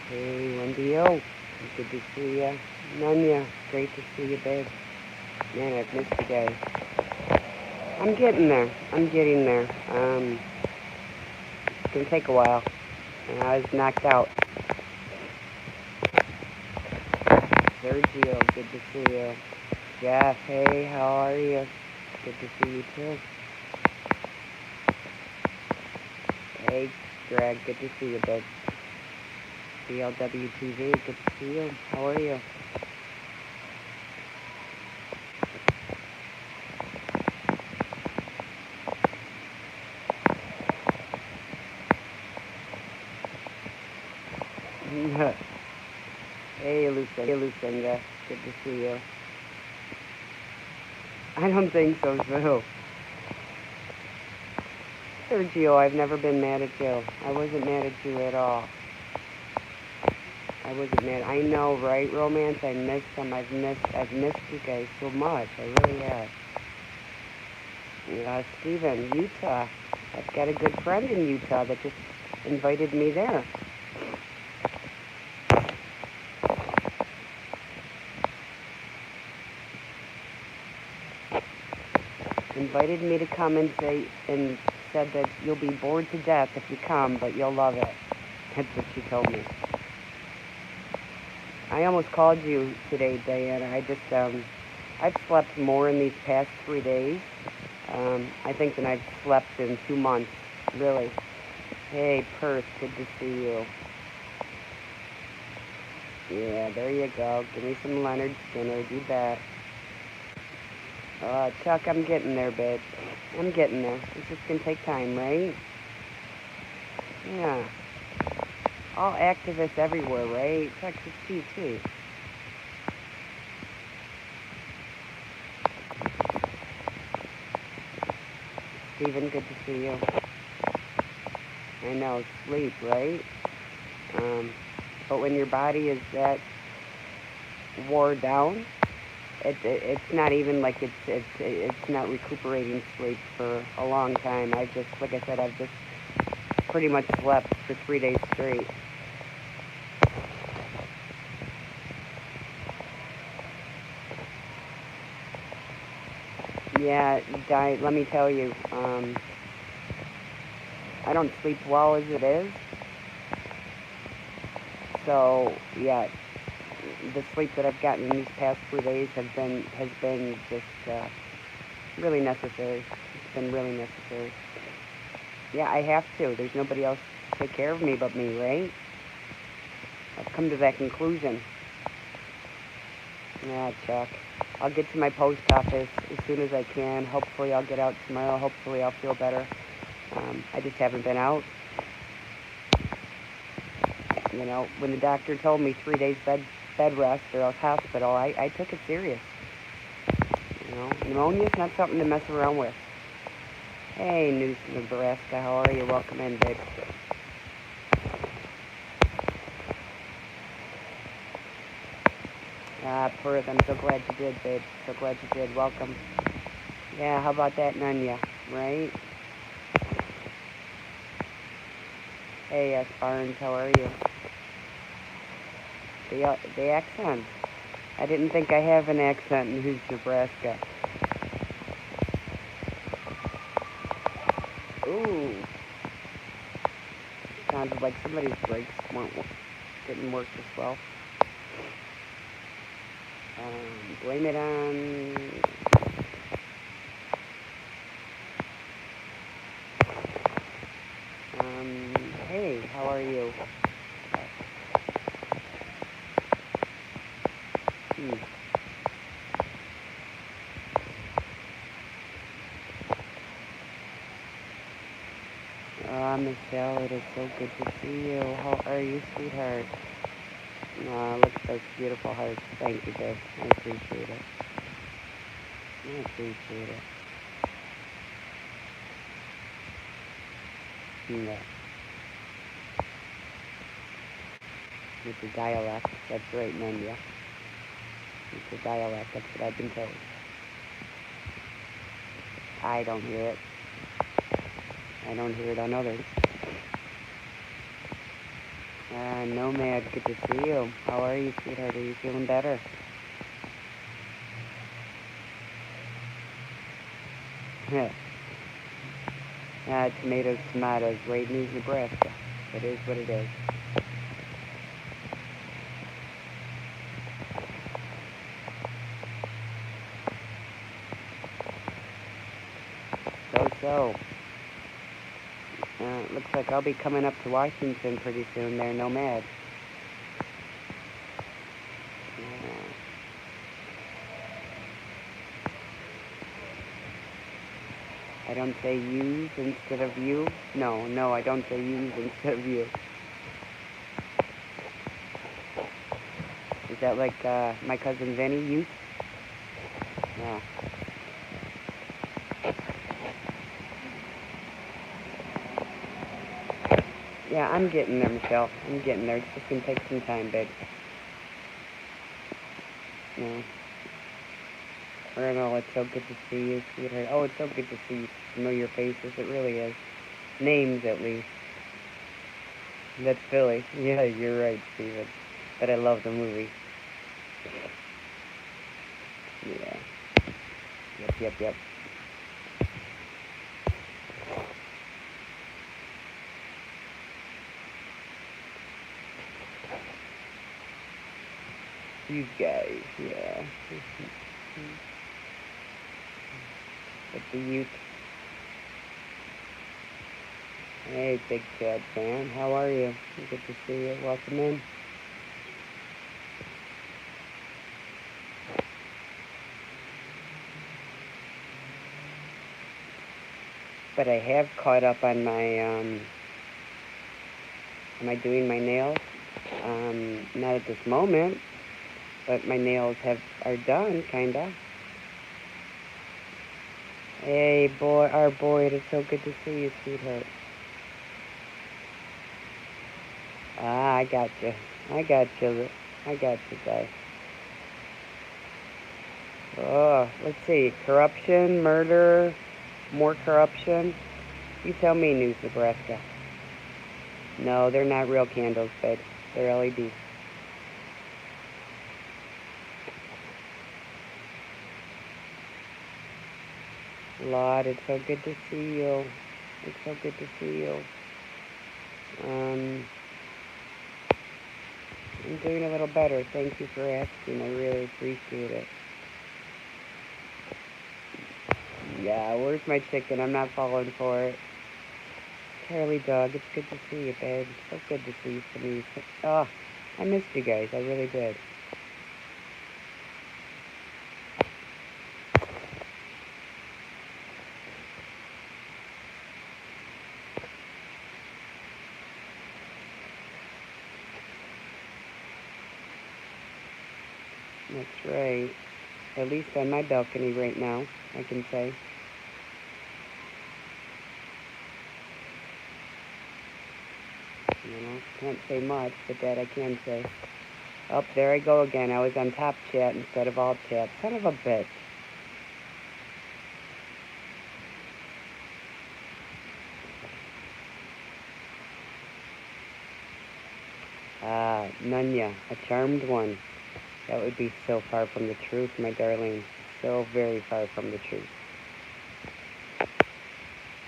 Hey, Wendy O. Good to see ya. Nunya, great to see you, babe. Man, I've missed you guys. I'm getting there. I'm getting there. It's gonna take a while. And I was knocked out. Sergio, good to see you. Jeff, hey, how are you? Good to see you too. Hey, Greg, good to see you, babe. BLWTV, good to see you. How are you? Hey, Lucinda, good to see you. I don't think so, too. Sergio, I've never been mad at you. I wasn't mad at you at all. I wasn't mad. I know, right, Romance? I miss them. I've missed you guys so much. I really have. Steven, Utah. I've got a good friend in Utah that just invited me there. Invited me to come and said that you'll be bored to death if you come, but you'll love it. That's what she told me. I almost called you today, Diana. I've slept more in these past 3 days. I think than I've slept in 2 months, really. Hey, Perth, good to see you. Yeah, there you go. Give me some Leonard Skinner. Do that. Chuck, I'm getting there, babe. I'm getting there. It's just gonna take time, right? Yeah. All activists everywhere, right? Texas TT. Steven, good to see you. I know, sleep, right? Um, but when your body is that wore down, it's not even like it's not recuperating sleep for a long time. Like I said, I've just pretty much slept for 3 days straight. Yeah, let me tell you, I don't sleep well as it is. So yeah, the sleep that I've gotten in these past 3 days has been just really necessary. It's been really necessary. Yeah, I have to. There's nobody else to take care of me but me, right? I've come to that conclusion. Yeah, Chuck. I'll get to my post office as soon as I can. Hopefully, I'll get out tomorrow. Hopefully, I'll feel better. I just haven't been out. When the doctor told me 3 days bed rest or else hospital, I took it serious. Pneumonia is not something to mess around with. Hey, News Nebraska, how are you? Welcome in, babe. Perth, I'm so glad you did, babe. So glad you did. Welcome. Yeah, how about that, Nunya? Right? Hey, Barnes, how are you? The accent. I didn't think I have an accent in News Nebraska. Ooh. Sounded like somebody's brakes didn't work as well. Blame it on... Hey, how are you? Hmm. Michelle, it is so good to see you. How are you, sweetheart? Look at those beautiful hearts. Thank you, babe. I appreciate it. I appreciate it. Yeah. With the dialect. That's right, Nanya. With the dialect. That's what I've been told. I don't hear it. I don't hear it on others. Nomad, good to see you. How are you, sweetheart? Are you feeling better? Tomatoes, Wade News, Nebraska. It is what it is. So. Looks like I'll be coming up to Washington pretty soon there, Nomad. I don't say use instead of you. No, I don't say use instead of you. Is that like my cousin Vinny, use? Yeah. Yeah, I'm getting there, Michelle. I'm getting there. It's just gonna take some time, babe. Yeah. Colonel, it's so good to see you, sweetheart. Oh, it's so good to see familiar faces. It really is. Names, at least. That's Philly. Yeah, you're right, Steven. But I love the movie. Yeah. Yep. You guys, yeah. But the youth. Hey, Big Chad fan. How are you? Good to see you. Welcome in. But I have caught up on my, am I doing my nails? Not at this moment, but my nails are done, kinda. Hey, boy, our boy, it is so good to see you, sweetheart. I got you. I got you, guy. Oh, let's see. Corruption, murder, more corruption. You tell me, News Nebraska. No, they're not real candles, babe. They're LED. Lord, it's so good to see you. It's so good to see you. I'm doing a little better. Thank you for asking. I really appreciate it. Yeah, where's my chicken? I'm not falling for it. Charlie dog, it's good to see you, babe. It's so good to see you, Denise. Oh, I missed you guys. I really did. That's right. At least on my balcony right now, I can say. Can't say much, but that I can say. Oh, there I go again. I was on top chat instead of alt chat. Son of a bitch. Nunya, a charmed one. That would be so far from the truth, my darling. So very far from the truth.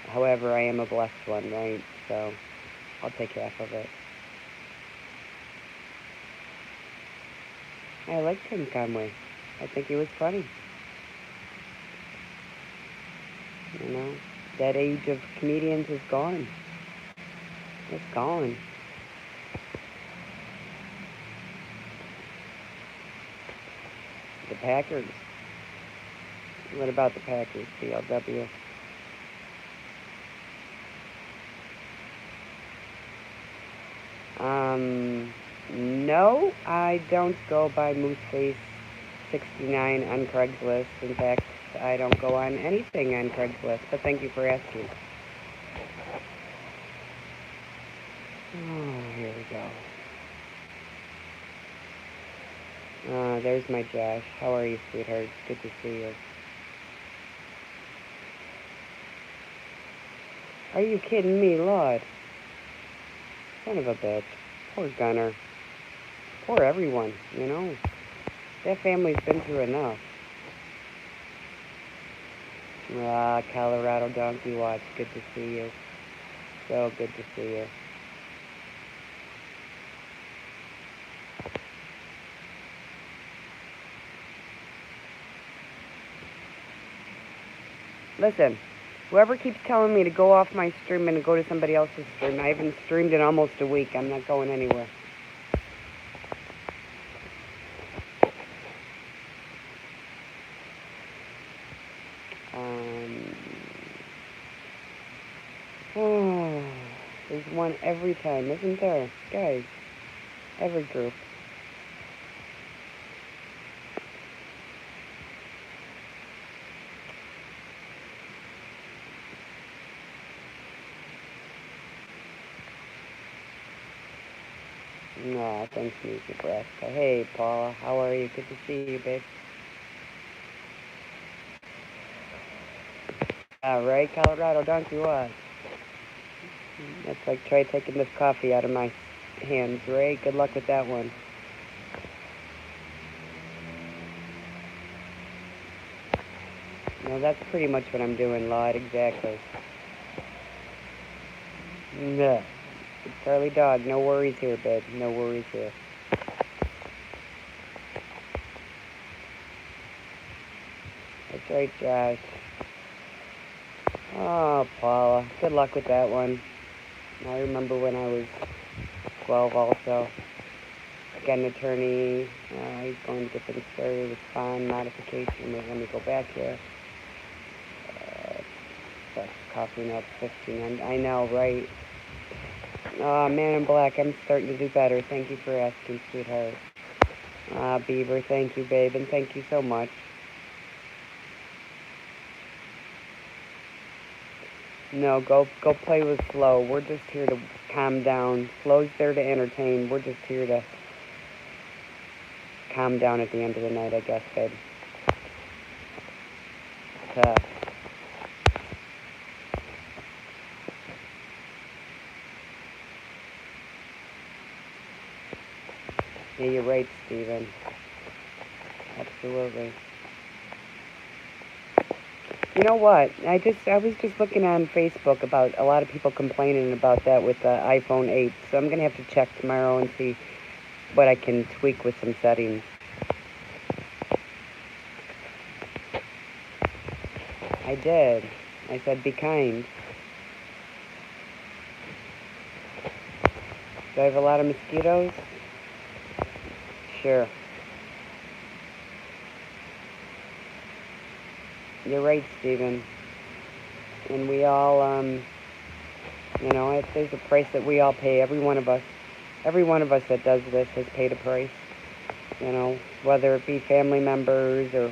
However, I am a blessed one, right? So I'll take half of it. I like Tim Conway. I think he was funny. That age of comedians is gone. It's gone. The Packers. What about the Packers, CLW? No, I don't go by Mooseface69 on Craigslist. In fact, I don't go on anything on Craigslist, but thank you for asking. Oh, here we go. There's my Josh. How are you, sweetheart? Good to see you. Are you kidding me, Lord? Son of a bitch. Poor Gunner. Poor everyone, you know. That family's been through enough. Ah, Colorado Donkey Watch, good to see you. So good to see you. Listen, whoever keeps telling me to go off my stream and go to somebody else's stream, I haven't streamed in almost a week. I'm not going anywhere. Oh, there's one every time, isn't there? Guys, every group. Aw, thanks, Nebraska. Hey, Paula, how are you? Good to see you, babe. All right, Colorado Donkey Watch. That's like try taking this coffee out of my hands, Ray. Good luck with that one. No, that's pretty much what I'm doing, Lord. Exactly. No. Charlie Dog, no worries here, babe. No worries here. That's right, Josh. Oh, Paula. Good luck with that one. I remember when I was 12 also. Got an attorney. He's going to get things started with fine modification. Let me go back here. That's coughing up 15. I know, right? Man in Black, I'm starting to do better. Thank you for asking, sweetheart. Beaver, thank you, babe, and thank you so much. No, go play with Flo. We're just here to calm down. Flo's there to entertain. We're just here to calm down at the end of the night, I guess, babe. Tough. Yeah, you're right, Steven. Absolutely. You know what? I was just looking on Facebook about a lot of people complaining about that with the iPhone 8. So I'm gonna have to check tomorrow and see what I can tweak with some settings. I did. I said be kind. Do I have a lot of mosquitoes? Sure. You're right, Stephen. And we all, you know, there's a price that we all pay. Every one of us that does this has paid a price. You know, whether it be family members or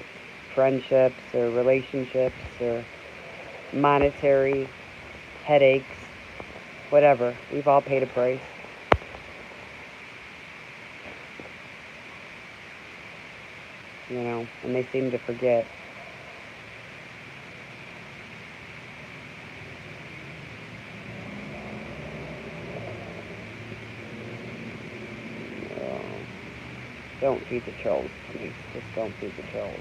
friendships or relationships or monetary headaches, whatever. We've all paid a price. You know, and they seem to forget. Don't feed the trolls, please. Just don't feed the trolls.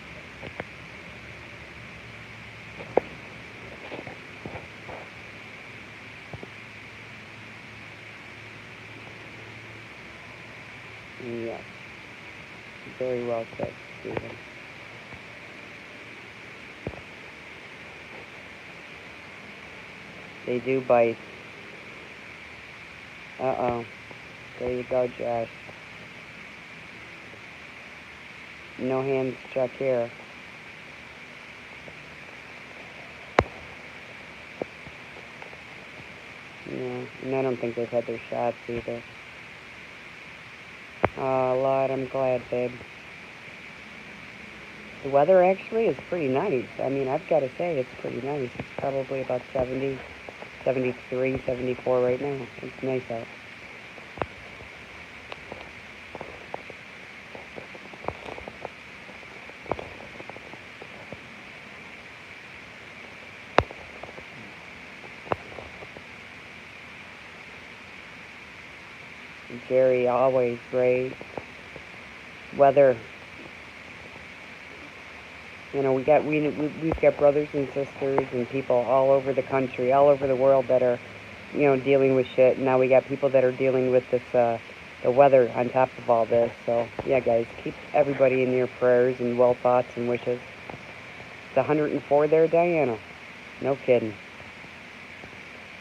Yes. Very well said, Stephen. They do bite. Uh-oh. There you go, Josh. No hands check here. Yeah, and I don't think they've had their shots either. Oh, Lord, I'm glad, babe. The weather actually is pretty nice. I mean, I've got to say, it's pretty nice. It's probably about 70, 73, 74 right now. It's nice out. scary always, right? Weather. You know, we've got brothers and sisters and people all over the country, all over the world that are, dealing with shit. And now we got people that are dealing with this, the weather on top of all this. So yeah, guys, keep everybody in your prayers and well thoughts and wishes. It's 104 there, Diana. No kidding.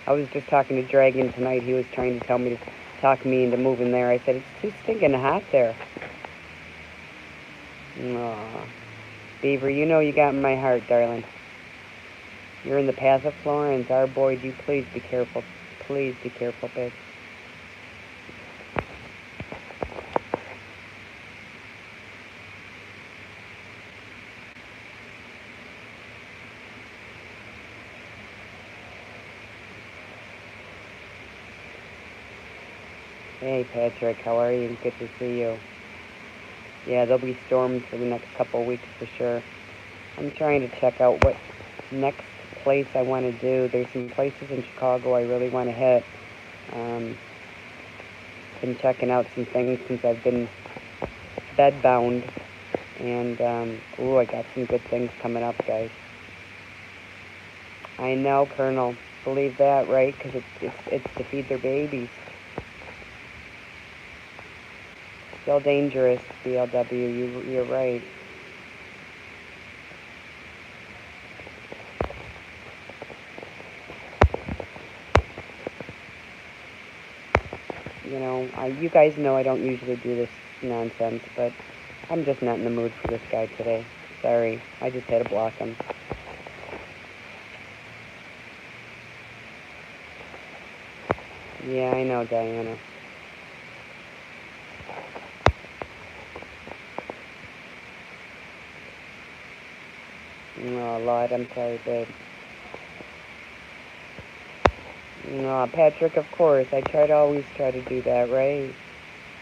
I was just talking to Dragon tonight. He was trying to tell me to talk me into moving there. I said, it's too stinking hot there. Aw. Beaver, you know you got my heart, darling. You're in the path of Florence. Our boy, do please be careful. Please be careful, babe. Hey, Patrick, how are you? Good to see you. Yeah, there'll be storms for the next couple of weeks for sure. I'm trying to check out what next place I want to do. There's some places in Chicago I really want to hit. Been checking out some things since I've been bedbound. And, I got some good things coming up, guys. I know, Colonel. Believe that, right? Because it's to feed their babies. Still dangerous, BLW. You're right. You guys know I don't usually do this nonsense, but I'm just not in the mood for this guy today. Sorry, I just had to block him. Yeah, I know, Diana. Oh, Lord, I'm sorry, babe. No, Patrick, of course. I always try to do that, right?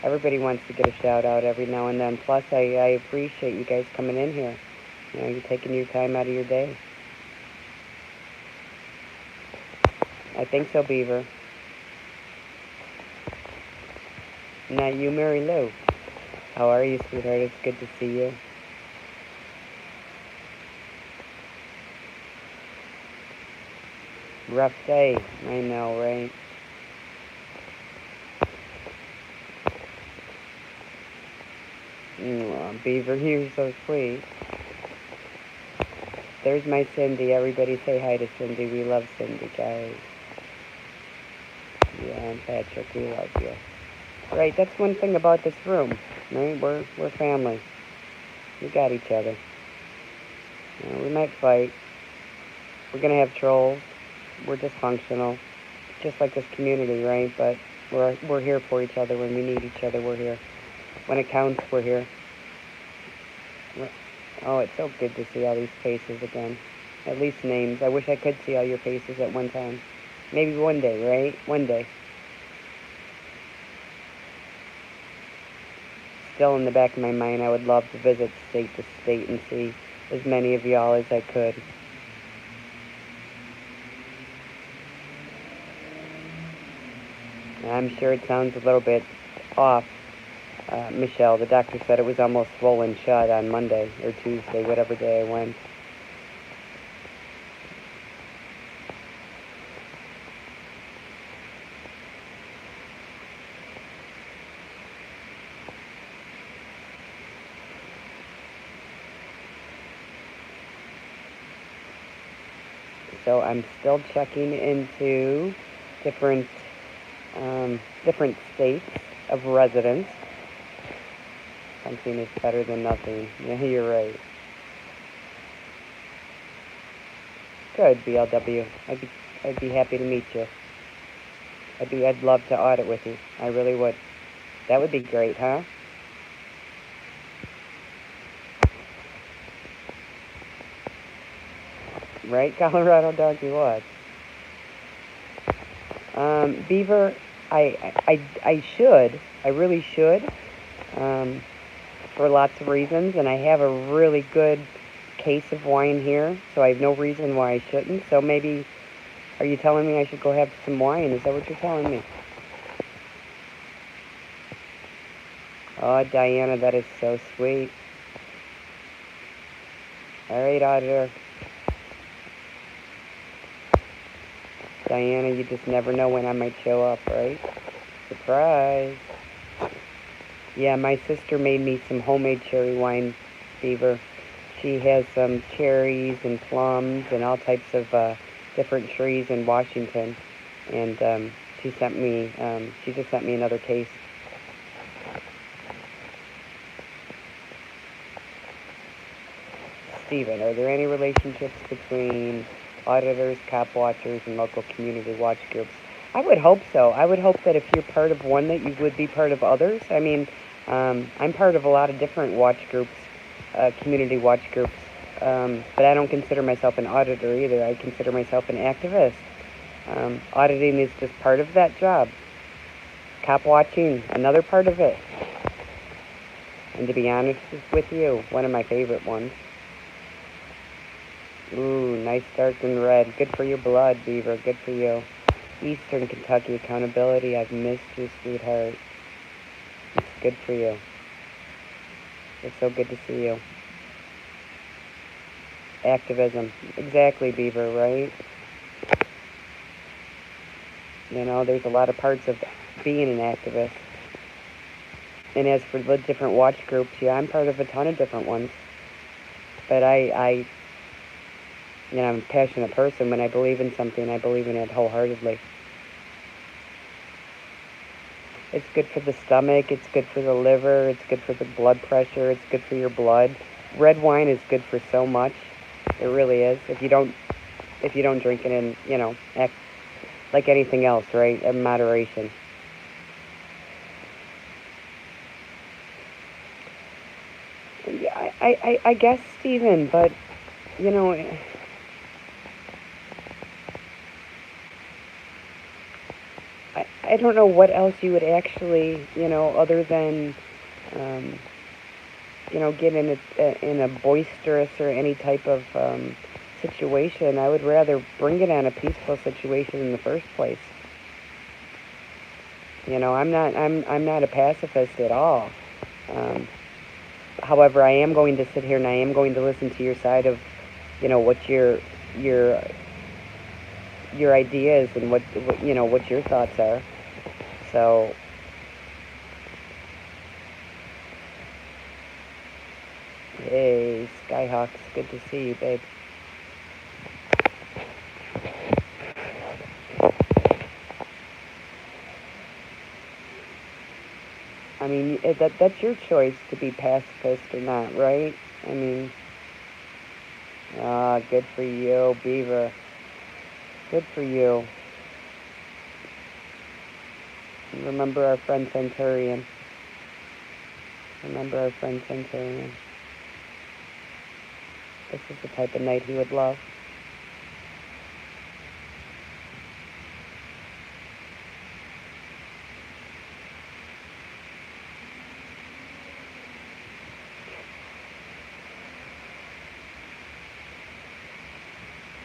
Everybody wants to get a shout out every now and then. Plus, I appreciate you guys coming in here. You're taking your time out of your day. I think so, Beaver. Not you, Mary Lou. How are you, sweetheart? It's good to see you. Rough day. I know, right? Beaver, you're so sweet. There's my Cindy. Everybody say hi to Cindy. We love Cindy, guys. Yeah, and Patrick, we love you. Right, that's one thing about this room, right? We're family. We got each other. We might fight. We're gonna have trolls. We're dysfunctional, just like this community, right? But we're here for each other when we need each other. We're here. When it counts, we're here. Oh, it's so good to see all these faces again. At least names. I wish I could see all your faces at one time. Maybe one day, right? One day. Still in the back of my mind, I would love to visit state to state and see as many of y'all as I could. I'm sure it sounds a little bit off, Michelle. The doctor said it was almost swollen shut on Monday or Tuesday, whatever day I went. So I'm still checking into different states of residence. Something is better than nothing. Yeah, you're right. Good, BLW. I'd be happy to meet you. I'd love to audit with you. I really would. That would be great, huh? Right, Colorado Doggy, what? Beaver, I should. I really should. For lots of reasons, and I have a really good case of wine here, so I have no reason why I shouldn't. So maybe, are you telling me I should go have some wine? Is that what you're telling me? Oh, Diana, that is so sweet. All right, Auditor. Diana, you just never know when I might show up, right? Surprise. Yeah, my sister made me some homemade cherry wine, Beaver. She has some cherries and plums and all types of different trees in Washington. And she just sent me another case. Stephen, are there any relationships between auditors, cop watchers, and local community watch groups? I would hope so. I would hope that if you're part of one, that you would be part of others. I mean, I'm part of a lot of different watch groups, community watch groups, but I don't consider myself an auditor either. I consider myself an activist. Auditing is just part of that job. Cop watching, another part of it. And to be honest with you, one of my favorite ones. Ooh, nice dark and red. Good for your blood, Beaver. Good for you. Eastern Kentucky Accountability. I've missed you, sweetheart. It's good for you. It's so good to see you. Activism. Exactly, Beaver, right? You know, there's a lot of parts of being an activist. And as for the different watch groups, yeah, I'm part of a ton of different ones. But I'm a passionate person. When I believe in something, I believe in it wholeheartedly. It's good for the stomach, it's good for the liver, it's good for the blood pressure, it's good for your blood. Red wine is good for so much. It really is. If you don't drink it in, act like anything else, right? In moderation. Yeah, I guess, Stephen, but, you know, I don't know what else you would actually, other than, um, get in a boisterous or any type of situation. I would rather bring it on a peaceful situation in the first place. I'm not a pacifist at all. Um, However, I am going to sit here and I am going to listen to your side of, what your your ideas and what your thoughts are. So, hey, Skyhawks, good to see you, babe. I mean, that's your choice to be pacifist or not, right? I mean, good for you, Beaver. Good for you. Remember our friend Centurion. Remember our friend Centurion. This is the type of night he would love.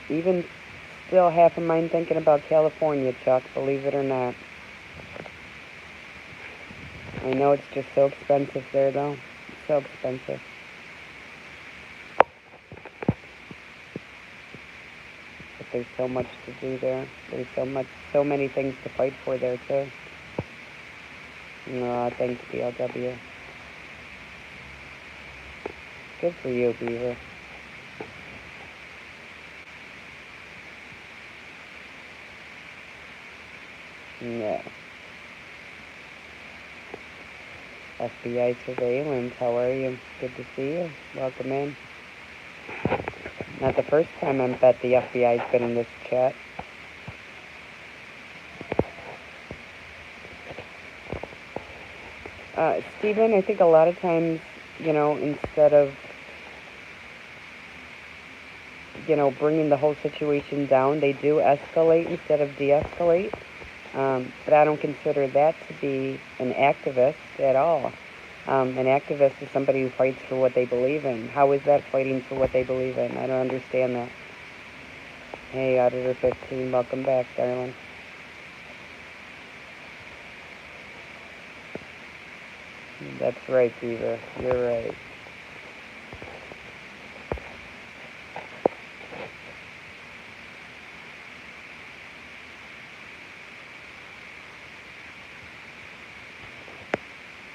Even still half of mine thinking about California, Chuck, believe it or not. I know it's just so expensive there, though. It's so expensive. But there's so much to do there. There's so many things to fight for there, too. Thanks, BLW. Good for you, Beaver. Yeah. FBI surveillance, how are you? Good to see you. Welcome in. Not the first time I bet the FBI's been in this chat. Stephen, I think a lot of times, instead of, bringing the whole situation down, they do escalate instead of de-escalate. But I don't consider that to be an activist at all. An activist is somebody who fights for what they believe in. How is that fighting for what they believe in? I don't understand that. Hey, Auditor 15, welcome back, darling. That's right, Beaver. You're right.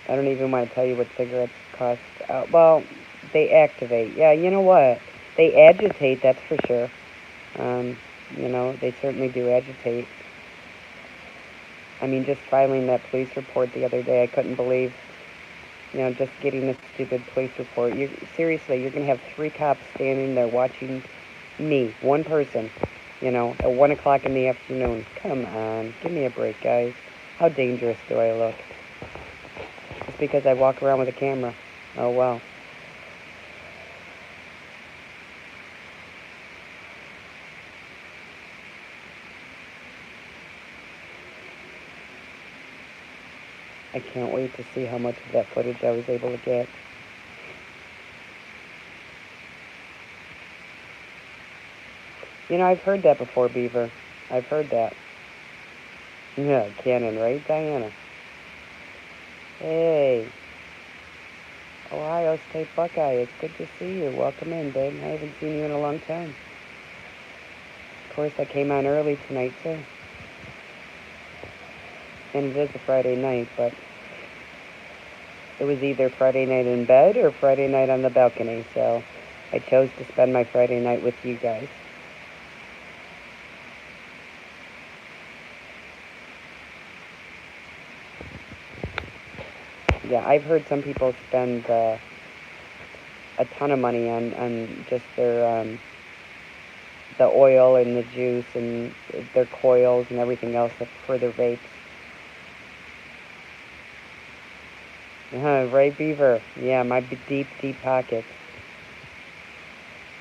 I don't even want to tell you what cigarettes cost. Well, they activate. Yeah, you know what? They agitate, that's for sure. Um, they certainly do agitate. I mean, just filing that police report the other day, I couldn't believe, just getting a stupid police report. Seriously, you're going to have 3 cops standing there watching me, one person, at 1 o'clock in the afternoon. Come on, give me a break, guys. How dangerous do I look? Just because I walk around with a camera. Oh, wow. I can't wait to see how much of that footage I was able to get. I've heard that before, Beaver. I've heard that. Yeah, Canon, right, Diana? Hey, Ohio State Buckeye. It's good to see you. Welcome in, babe. I haven't seen you in a long time. Of course, I came on early tonight, too. And it is a Friday night, but it was either Friday night in bed or Friday night on the balcony, so I chose to spend my Friday night with you guys. Yeah, I've heard some people spend a ton of money on just the oil and the juice and their coils and everything else for their vapes. Right, Beaver? Yeah, my deep, deep pockets.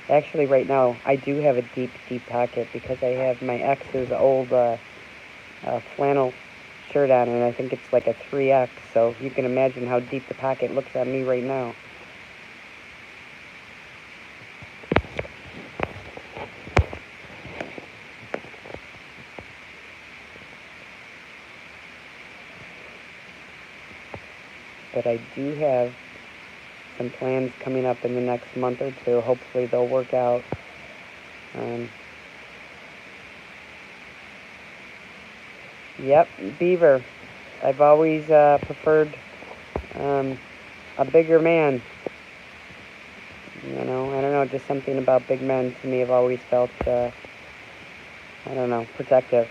Actually, right now, I do have a deep, deep pocket because I have my ex's old flannel shirt on, and I think it's like a 3X, so you can imagine how deep the pocket looks on me right now. But I do have some plans coming up in the next month or two. Hopefully they'll work out. Yep, Beaver. I've always preferred a bigger man. I don't know, just something about big men to me. I've always felt, I don't know, protective.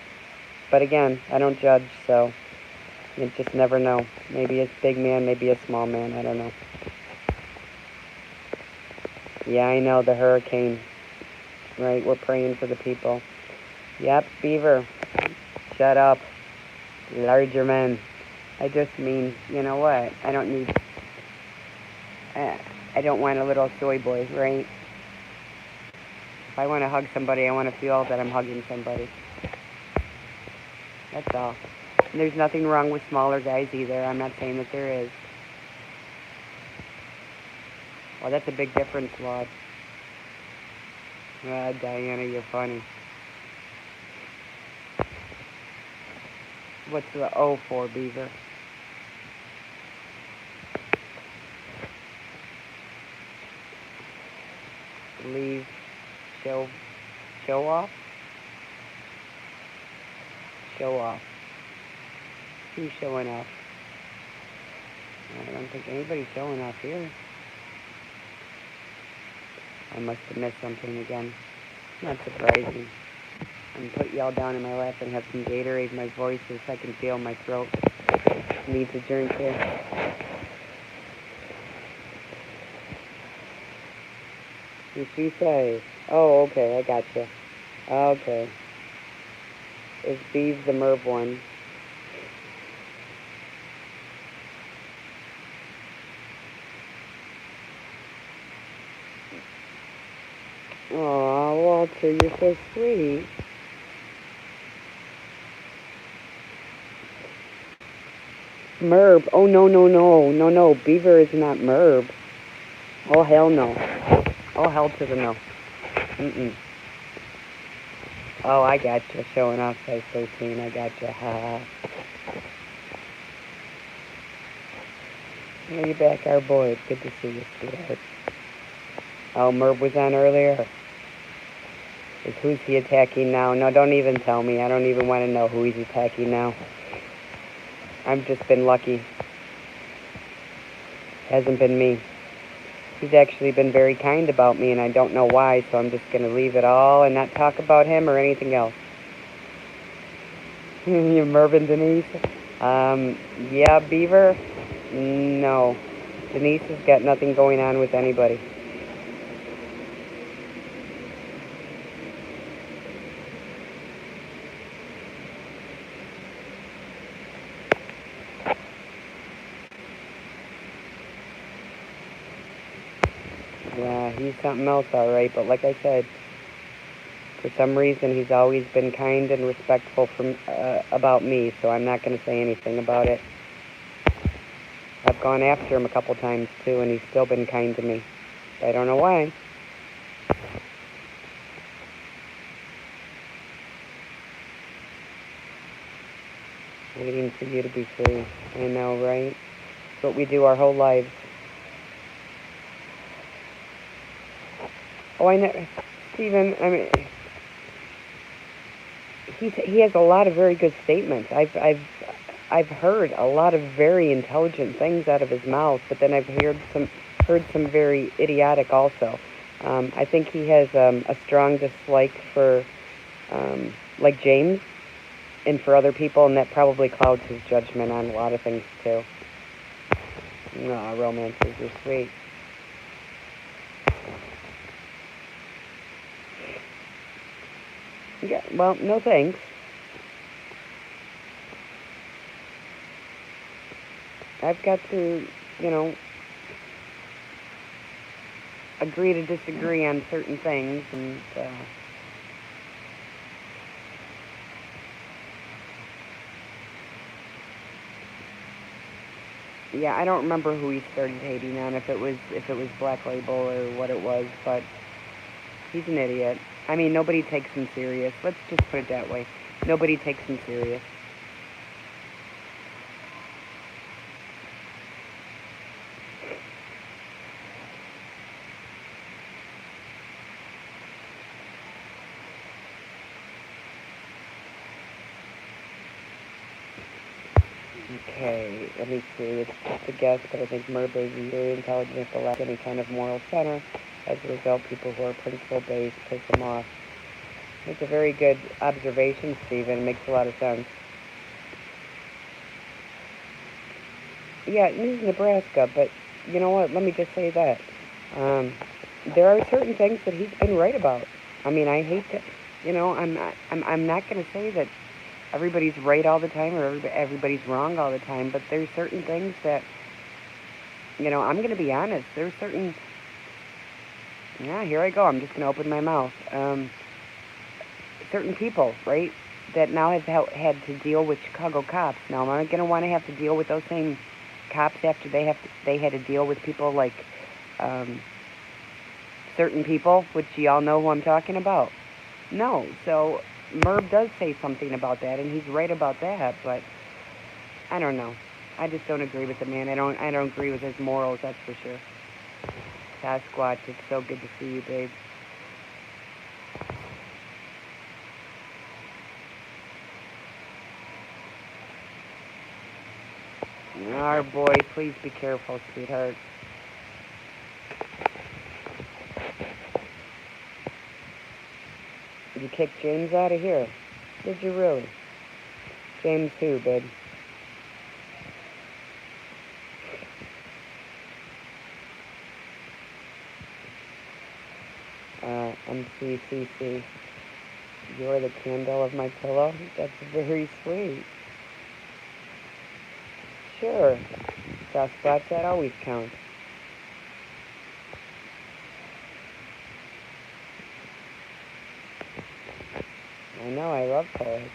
But again, I don't judge, so you just never know. Maybe a big man, maybe a small man. I don't know. Yeah, I know, the hurricane. Right, we're praying for the people. Yep, Beaver. Shut up. Larger men. I just mean, you know what? I don't need... I don't want a little soy boy, right? If I want to hug somebody, I want to feel that I'm hugging somebody. That's all. And there's nothing wrong with smaller guys either. I'm not saying that there is. Well, that's a big difference, Lord. Diana, you're funny. What's the O for, Beaver? Leave. Show off? Show off. Who's showing off? I don't think anybody's showing off here. I must have missed something again. Not surprising. I'm put y'all down in my lap and have some Gatorade. My voice is, I can feel my throat needs a drink here. Did she say? Oh, okay, I gotcha. Okay. Is Beeve the Merv one? Aw, Walter, you're so sweet. Merv. Oh, no, no, no. No, no. Beaver is not Merv. Oh, hell no. Oh, hell to the no. Mm-mm. Oh, I gotcha. Showing off size 13. I gotcha. Ha ha. Are you back, our boy? It's good to see you, sweetheart. Oh, Merv was on earlier. Who's he attacking now? No, don't even tell me. I don't even want to know who he's attacking now. I've just been lucky. Hasn't been me. He's actually been very kind about me, and I don't know why, so I'm just going to leave it all and not talk about him or anything else. You Mervyn Denise? Yeah, Beaver? No. Denise has got nothing going on with anybody. Yeah, he's something else, all right, but like I said, for some reason he's always been kind and respectful about me, so I'm not going to say anything about it. I've gone after him a couple times, too, and he's still been kind to me. I don't know why. Waiting for you to be free. I know, right? It's what we do our whole lives. Oh, I know. Stephen, I mean, he has a lot of very good statements. I've heard a lot of very intelligent things out of his mouth, but then I've heard some very idiotic also. I think he has a strong dislike for like James and for other people, and that probably clouds his judgment on a lot of things too. No, romances are sweet. Yeah, well, no thanks. I've got to, you know, agree to disagree on certain things, and yeah, I don't remember who he started hating on, if it was Black Label or what it was, but he's an idiot. I mean, nobody takes him serious. Let's just put it that way. Nobody takes him serious. Okay, let me see. It's just a guess, but I think Merb is very intelligent to lack any kind of moral center. As a result, people who are principle-based piss him off. It's a very good observation, Stephen. It makes a lot of sense. Yeah, this is Nebraska, but you know what? Let me just say that. Um, there are certain things that he's been right about. I mean, I hate to, I'm not going to say that everybody's right all the time or everybody's wrong all the time, but there's certain things that, I'm going to be honest. There's certain, yeah, here I go. I'm just going to open my mouth. Certain people, right, that now have had to deal with Chicago cops. Now, am I going to want to have to deal with those same cops after they had to deal with people like um, certain people, which y'all know who I'm talking about? No. So Merv does say something about that, and he's right about that. But I don't know. I just don't agree with the man. I don't agree with his morals. That's for sure. Sasquatch, it's so good to see you, babe. Our boy, please be careful, sweetheart. You kicked James out of here. Did you really? James who, babe? MCCC. You're the candle of my pillow? That's very sweet. Sure. Sasquatch, that always counts. I know, I love poets.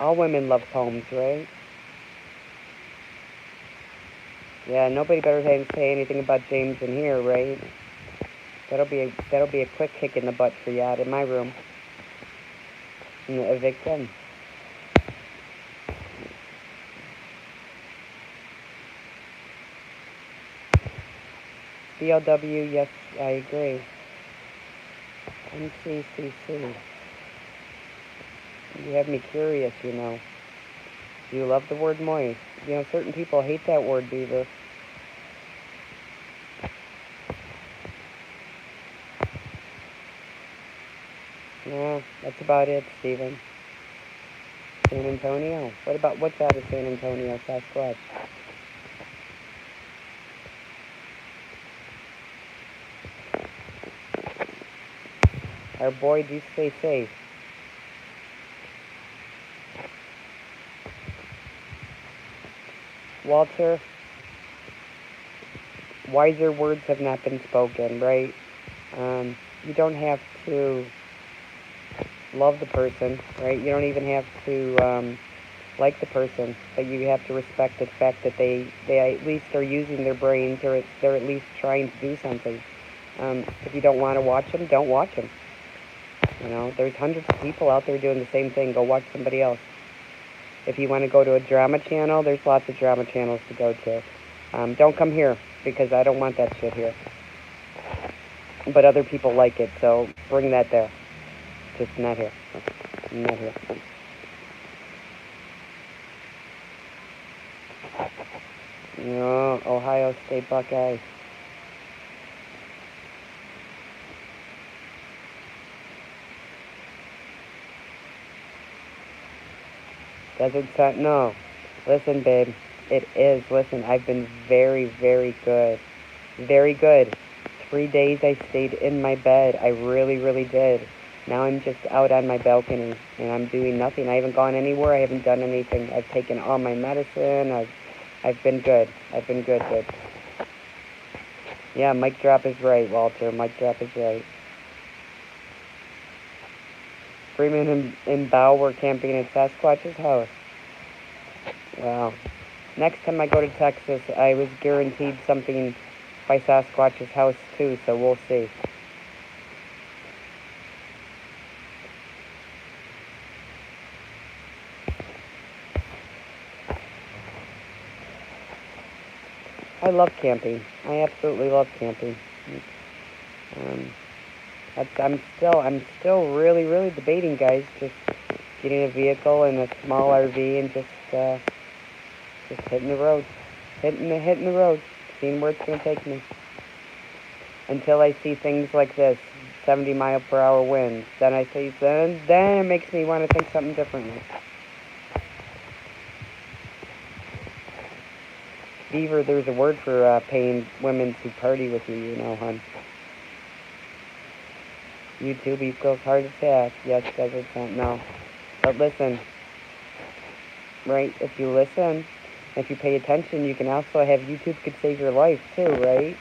All women love poems, right? Yeah, nobody better say anything about James in here, right? That'll be a quick kick in the butt for you out in my room. And evict him. CLW, yes, I agree. MCCC. You have me curious, you know. You love the word moist. You know, certain people hate that word, Beaver. Yeah, that's about it, Steven. San Antonio? What's out of San Antonio, Sasquatch? Our boy, do stay safe. Walter, wiser words have not been spoken, right? You don't have to love the person, right? You don't even have to like the person, but you have to respect the fact that they at least are using their brains, or they're at least trying to do something. If you don't want to watch them, don't watch them. You know, there's hundreds of people out there doing the same thing. Go watch somebody else. If you want to go to a drama channel, there's lots of drama channels to go to. Don't come here, because I don't want that shit here. But other people like it, so bring that there. Just not here. Not here. No, Ohio State Buckeyes. Desert Sun, no. Listen, babe, it is. Listen, I've been very, very good. Very good. 3 days I stayed in my bed. I really, really did. Now I'm just out on my balcony, and I'm doing nothing. I haven't gone anywhere. I haven't done anything. I've taken all my medicine. I've been good. I've been good. Yeah, mic drop is right, Walter. Mic drop is right. Freeman and Bow were camping at Sasquatch's house. Wow. Next time I go to Texas, I was guaranteed something by Sasquatch's house too, so we'll see. I love camping. I absolutely love camping. I'm still really, really debating, guys. Just getting a vehicle and a small RV and just hitting the road, hitting the road, seeing where it's gonna take me. Until I see things like this, 70-mile-per-hour winds, then it makes me want to think something differently. Beaver, there's a word for paying women to party with you, you know, hon. YouTube equals heart attack. Yes, Desert Sun. No. But listen, right? If you listen, if you pay attention, you can also have YouTube could save your life too, right?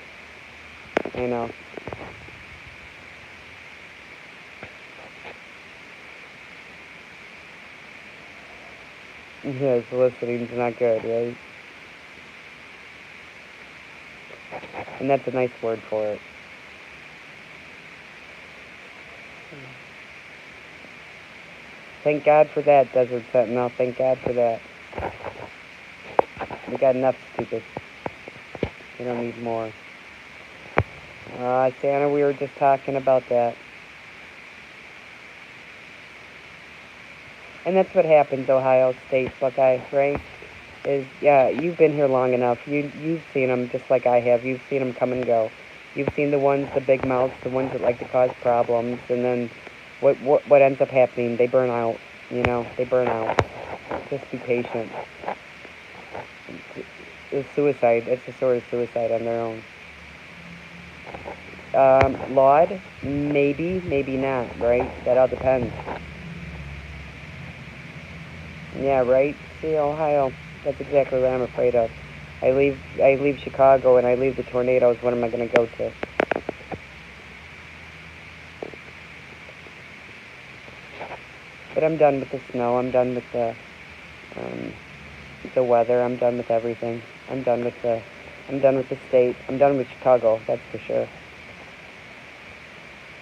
I know. Yes, listening's not good, right? And that's a nice word for it. Thank God for that, Desert Sentinel. Thank God for that. We got enough, stupid. We don't need more. Santa, we were just talking about that. And that's what happens, Ohio State Buckeye, right? Yeah, you've been here long enough. You've seen them just like I have. You've seen them come and go. You've seen the big mouths, the ones that like to cause problems, and then what ends up happening? They burn out. You know, they burn out. Just be patient. It's suicide. It's a sort of suicide on their own. Laud, maybe not, right? That all depends. Yeah, right? See, Ohio, that's exactly what I'm afraid of. I leave Chicago and I leave the tornadoes. What am I going to go to? But I'm done with the snow. I'm done with the weather. I'm done with everything. I'm done with the state. I'm done with Chicago, that's for sure.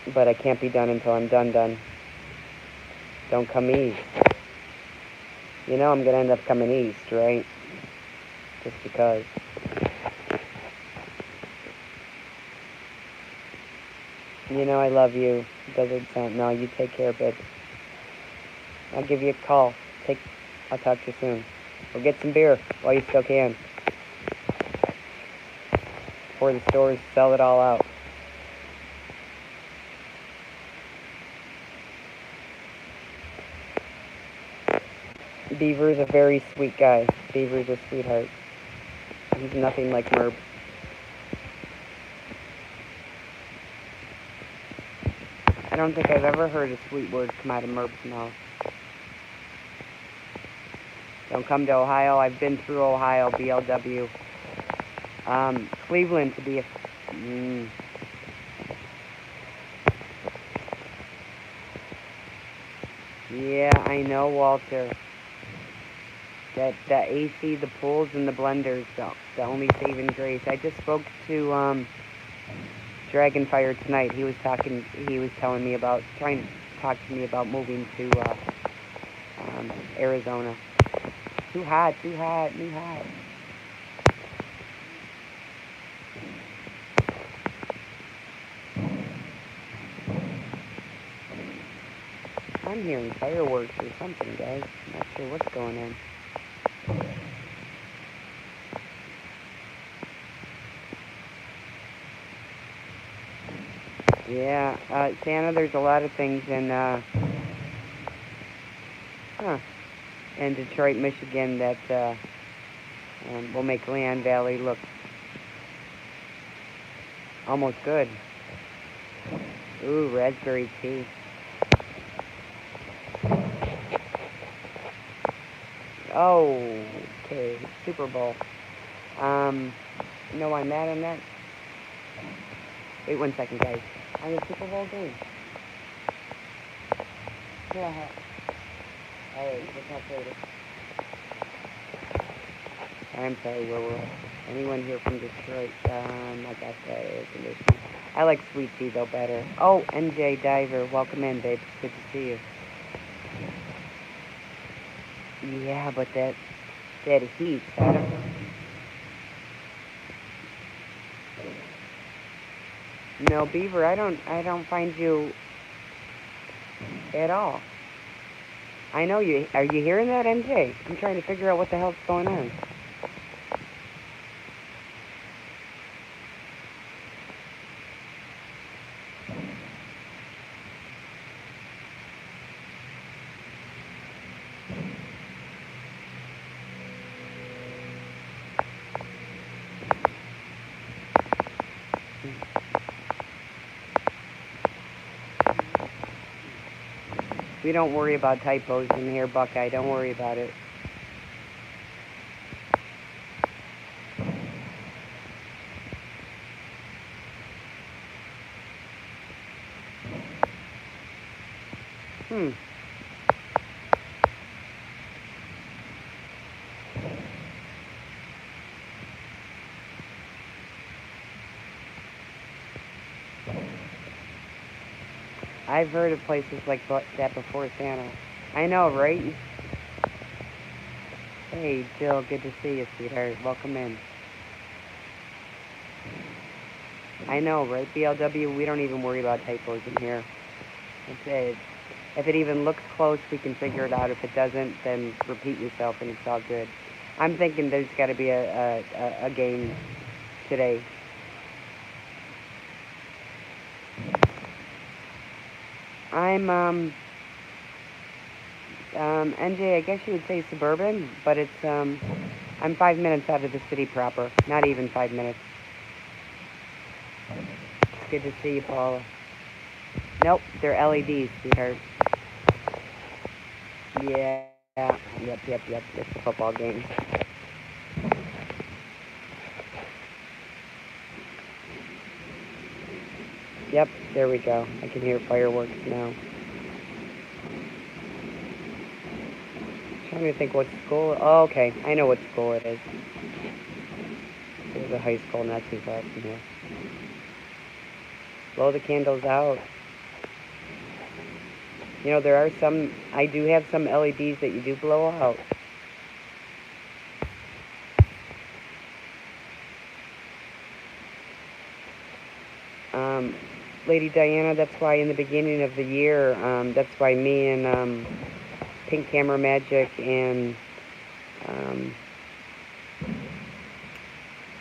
But I can't be done until I'm done. Don't come east. You know I'm going to end up coming east, right? Just because. You know I love you. Desert Sun. No, you take care, babe. I'll give you a call. I'll talk to you soon. Go get some beer while you still can. Before the stores sell it all out. Beaver's a very sweet guy. Beaver's a sweetheart. He's nothing like Merb. I don't think I've ever heard a sweet word come out of Merb's mouth. Don't come to Ohio. I've been through Ohio, BLW. Cleveland to be a... Yeah, I know, Walter. That AC, the pools, and the blenders, the only saving grace. I just spoke to Dragonfire tonight. He was telling me about, trying to talk to me about moving to Arizona. Too hot. I'm hearing fireworks or something, guys. Not sure what's going on. Yeah, Santa, there's a lot of things in Detroit, Michigan that will make Leon Valley look almost good. Ooh, raspberry tea. Oh, okay, Super Bowl. You know why I'm mad on that? Wait 1 second, guys. On the Super Bowl game. Yeah. Alright, we'll talk later. I'm sorry, where we're at. Anyone here from Detroit? I got the air conditioning. I like sweet tea, though, better. Oh, NJ Diver, welcome in, babe. It's good to see you. Yeah, but that heat, No, Beaver, I don't find you at all. I know you. Are you hearing that, NJ? I'm trying to figure out what the hell's going on. We don't worry about typos in here, Buckeye. Don't worry about it. I've heard of places like that before, Santa. I know, right? Hey, Jill, good to see you, sweetheart. Welcome in. I know, right? BLW, we don't even worry about typos in here. If it even looks close, we can figure it out. If it doesn't, then repeat yourself and it's all good. I'm thinking there's got to be a game today. I'm, NJ, I guess you would say suburban, but it's, I'm 5 minutes out of the city proper. Not even 5 minutes. It's good to see you, Paula. Nope, they're LEDs, sweetheart. Yeah, yep, it's a football game. Yep, there we go. I can hear fireworks now. Trying to think what school. Oh, okay, I know what school it is. There's a high school not too far from here. Blow the candles out. You know, there are some. I do have some LEDs that you do blow out. Lady Diana, that's why in the beginning of the year, that's why me and Pink Camera Magic and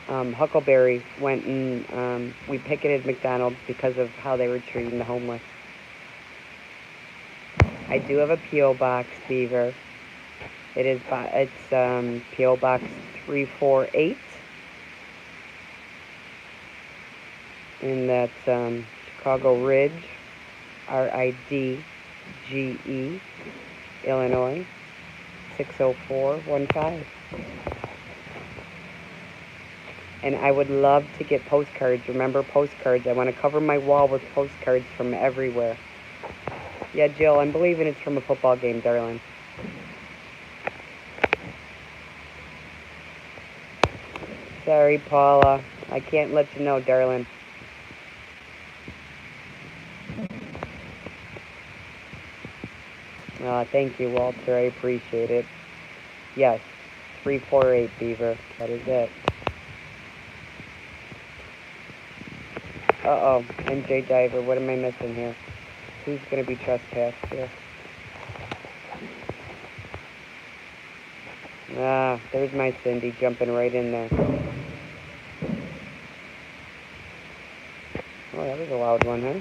Huckleberry went and we picketed McDonald's because of how they were treating the homeless. I do have a P.O. Box, Beaver. It's P.O. Box 348. And that's Chicago Ridge, Ridge, Illinois, 60415. And I would love to get postcards. Remember postcards? I want to cover my wall with postcards from everywhere. Yeah, Jill, I'm believing it's from a football game, darling. Sorry, Paula. I can't let you know, darling. Thank you, Walter. I appreciate it. Yes, 348, Beaver. That is it. Uh-oh, MJ Diver. What am I missing here? Who's going to be trespassed here? There's my Cindy jumping right in there. Oh, that was a loud one, huh?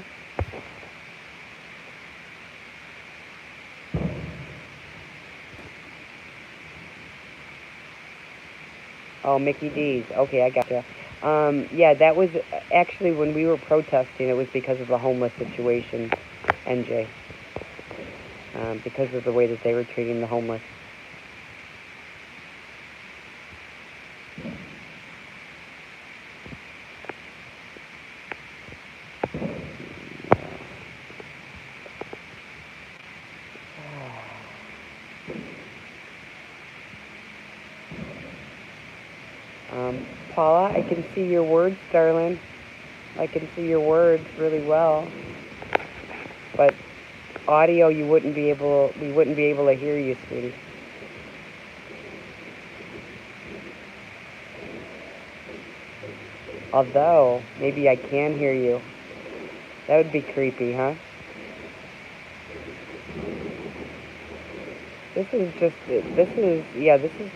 Oh, Mickey D's. Okay, I gotcha. Yeah, that was actually when we were protesting, it was because of the homeless situation, NJ. Because of the way that they were treating the homeless. Paula, I can see your words, darling. I can see your words really well. But audio, we wouldn't be able to hear you, sweetie. Although, maybe I can hear you. That would be creepy, huh? This is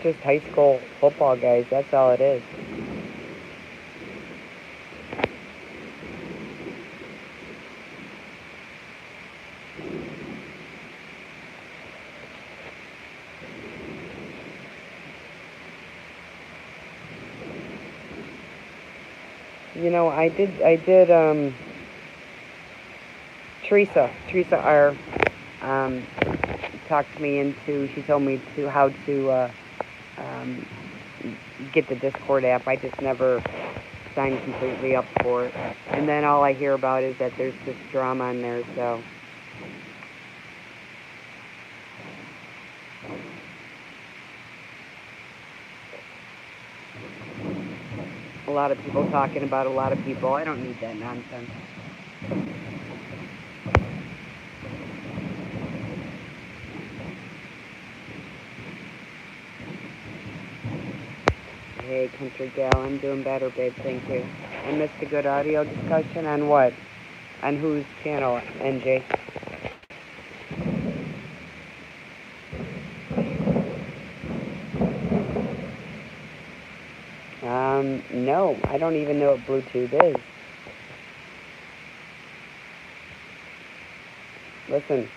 just high school football, guys. That's all it is. You know, I did, Teresa R. Talked me into, she told me how to get the Discord app. I just never signed completely up for it. And then all I hear about is that there's this drama in there, so. A lot of people talking about a lot of people. I don't need that nonsense. Hey, Country Gal, I'm doing better, babe, thank you. I missed a good audio discussion on what? On whose channel, NJ? No, I don't even know what Bluetooth is. Listen,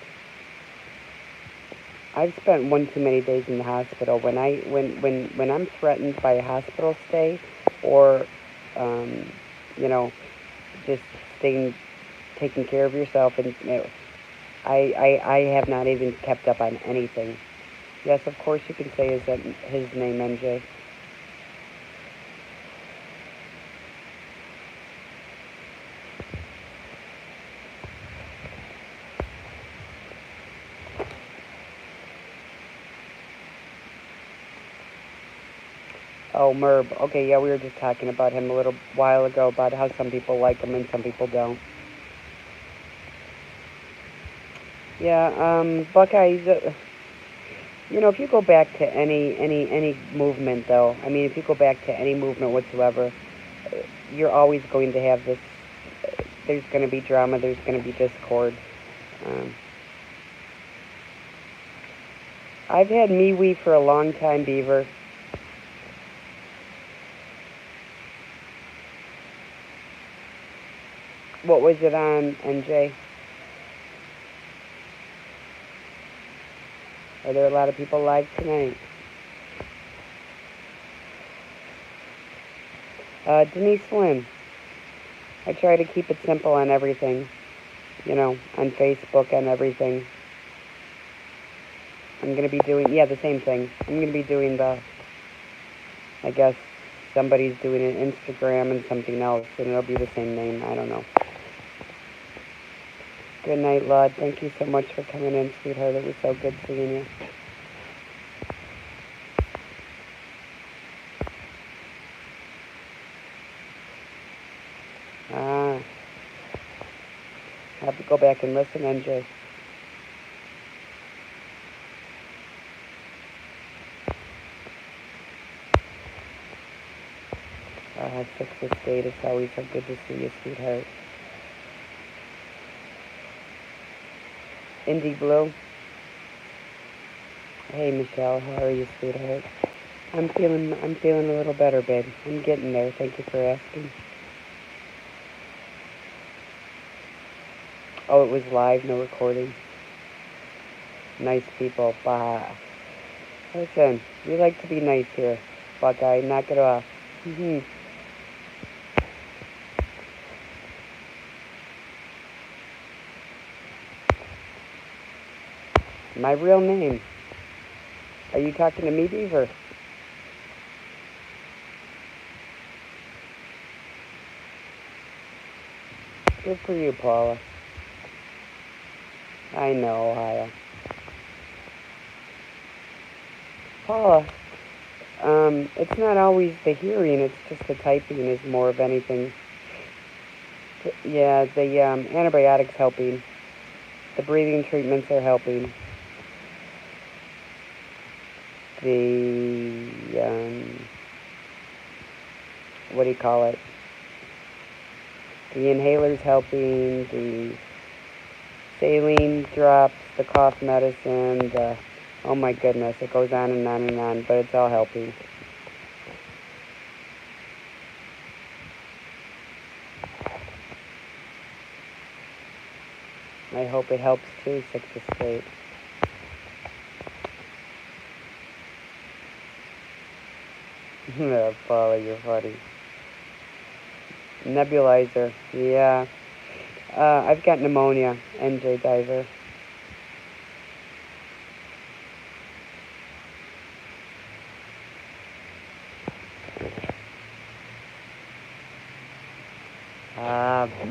I've spent one too many days in the hospital. When I'm threatened by a hospital stay, or you know, just taking care of yourself, and you know, I have not even kept up on anything. Yes, of course you can say his name, MJ. Oh, Merb. Okay, yeah, we were just talking about him a little while ago, about how some people like him and some people don't. Yeah, Buckeyes, you know, if you go back to any movement, though, I mean, if you go back to any movement whatsoever, you're always going to have this there's going to be drama, there's going to be discord. I've had MeWe for a long time, Beaver. What was it on, NJ? Are there a lot of people live tonight? Denise Lynn. I try to keep it simple on everything. You know, on Facebook and everything. I'm going to be doing, yeah, the same thing. I'm going to be doing I guess somebody's doing an Instagram and something else, and it'll be the same name. I don't know. Good night, Lud. Thank you so much for coming in, sweetheart. It was so good seeing you. I have to go back and listen, NJ. Sixth Estate, it's always so good to see you, sweetheart. Indie Blue. Hey, Michelle, how are you, sweetheart? I'm feeling a little better, babe. I'm getting there. Thank you for asking. Oh, it was live, no recording. Nice people. Bah. Listen, we like to be nice here, Buckeye. Knock it off. My real name. Are you talking to me, Beaver? Good for you, Paula. I know, Ohio. Paula, it's not always the hearing, it's just the typing is more of anything. Yeah, the antibiotics helping. The breathing treatments are helping. The, what do you call it? The inhaler's helping, the saline drops, the cough medicine, oh my goodness, it goes on and on and on, but it's all helping. I hope it helps too, Sixth Estate. Paula, you're funny. Nebulizer, yeah. I've got pneumonia, NJ Diver.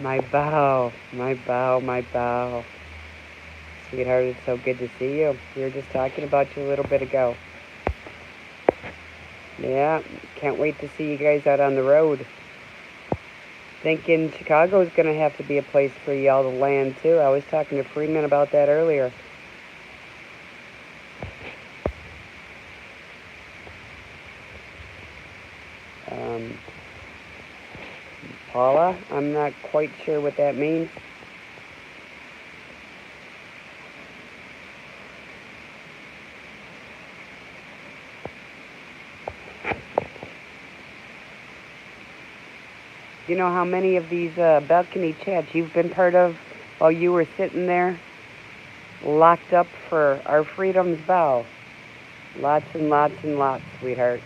My bow. Sweetheart, it's so good to see you. We were just talking about you a little bit ago. Yeah, can't wait to see you guys out on the road. Thinking Chicago's going to have to be a place for y'all to land, too. I was talking to Freeman about that earlier. Paula, I'm not quite sure what that means. You know how many of these balcony chats you've been part of while you were sitting there locked up for our freedom's vow? Lots and lots and lots, sweetheart.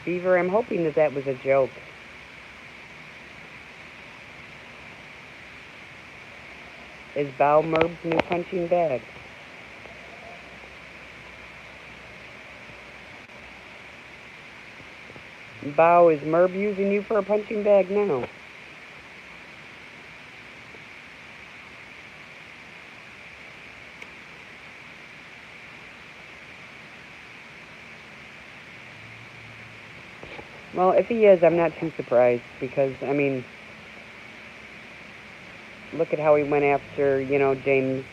Beaver, I'm hoping that was a joke. Is Bow Merb's new punching bag? Bow, is Merb using you for a punching bag now? Well, if he is, I'm not too surprised because, I mean, look at how he went after, James.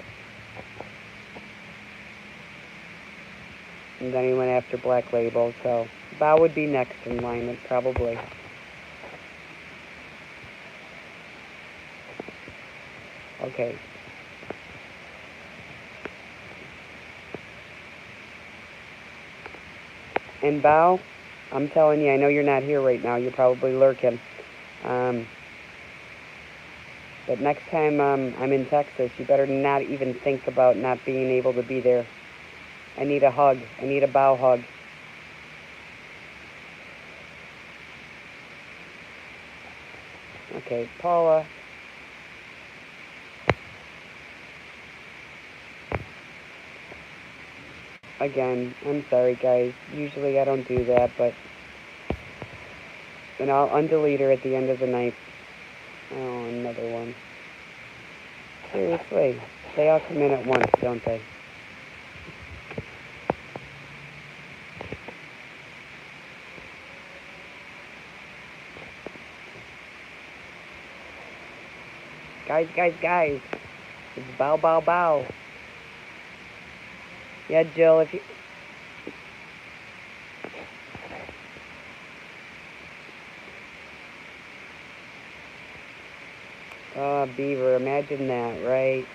And then he went after Black Label, so Bao would be next in line, probably. Okay. And Bao, I'm telling you, I know you're not here right now. You're probably lurking. Um, but next time I'm in Texas, you better not even think about not being able to be there. I need a hug. I need a Bao hug. Okay, Paula. Again, I'm sorry, guys. Usually I don't do that, but then I'll undelete her at the end of the night. Oh, another one. Seriously, they all come in at once, don't they? Guys, guys, guys. It's Bao, Bao, Bao. Yeah, Jill, if you... Oh, Beaver, imagine that, right?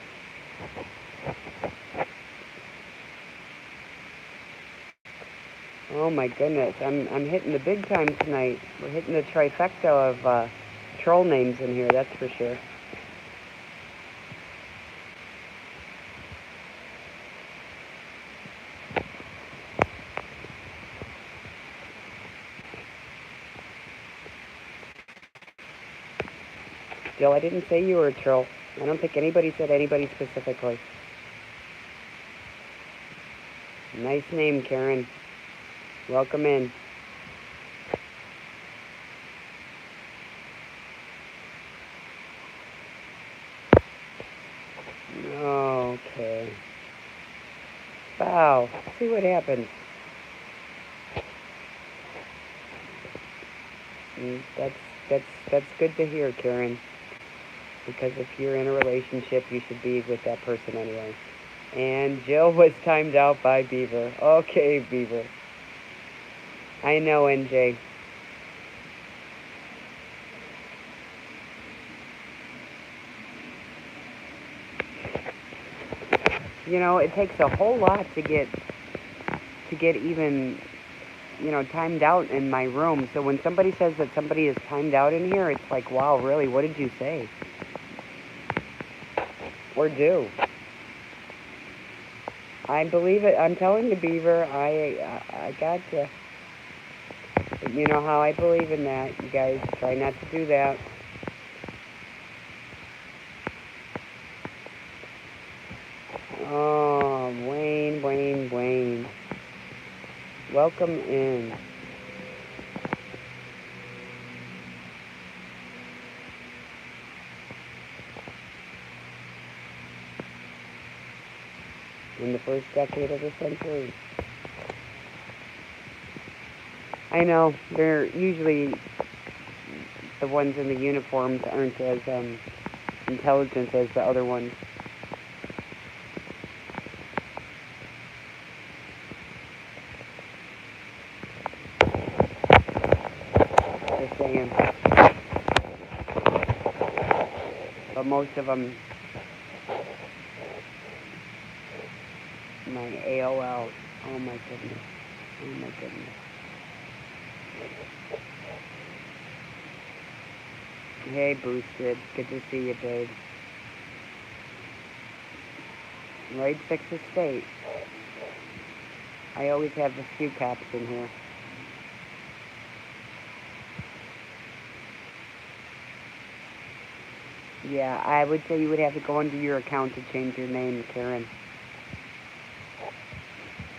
Oh my goodness, I'm hitting the big time tonight. We're hitting the trifecta of troll names in here, that's for sure. Jill, I didn't say you were a troll. I don't think anybody said anybody specifically. Nice name, Karen. Welcome in. Okay. Wow. See what happens. That's that's good to hear, Karen. Because if you're in a relationship, you should be with that person anyway. And Jill was timed out by Beaver. Okay, Beaver. I know, NJ. You know, it takes a whole lot to get even, timed out in my room. So when somebody says that somebody is timed out in here, it's like, wow, really? What did you say? Or do? I believe it. I'm telling you, Beaver. I got you. You know how I believe in that. You guys try not to do that. Oh, Wayne, Wayne, Wayne. Welcome in. In the first decade of the century. I know, they're usually the ones in the uniforms aren't as intelligent as the other ones. Just saying. But most of them, my AOL. Oh my goodness. Oh my goodness. Hey, Boosted. Good to see you, babe. Raid 6 Estate. I always have a few caps in here. Yeah, I would say you would have to go into your account to change your name, Karen.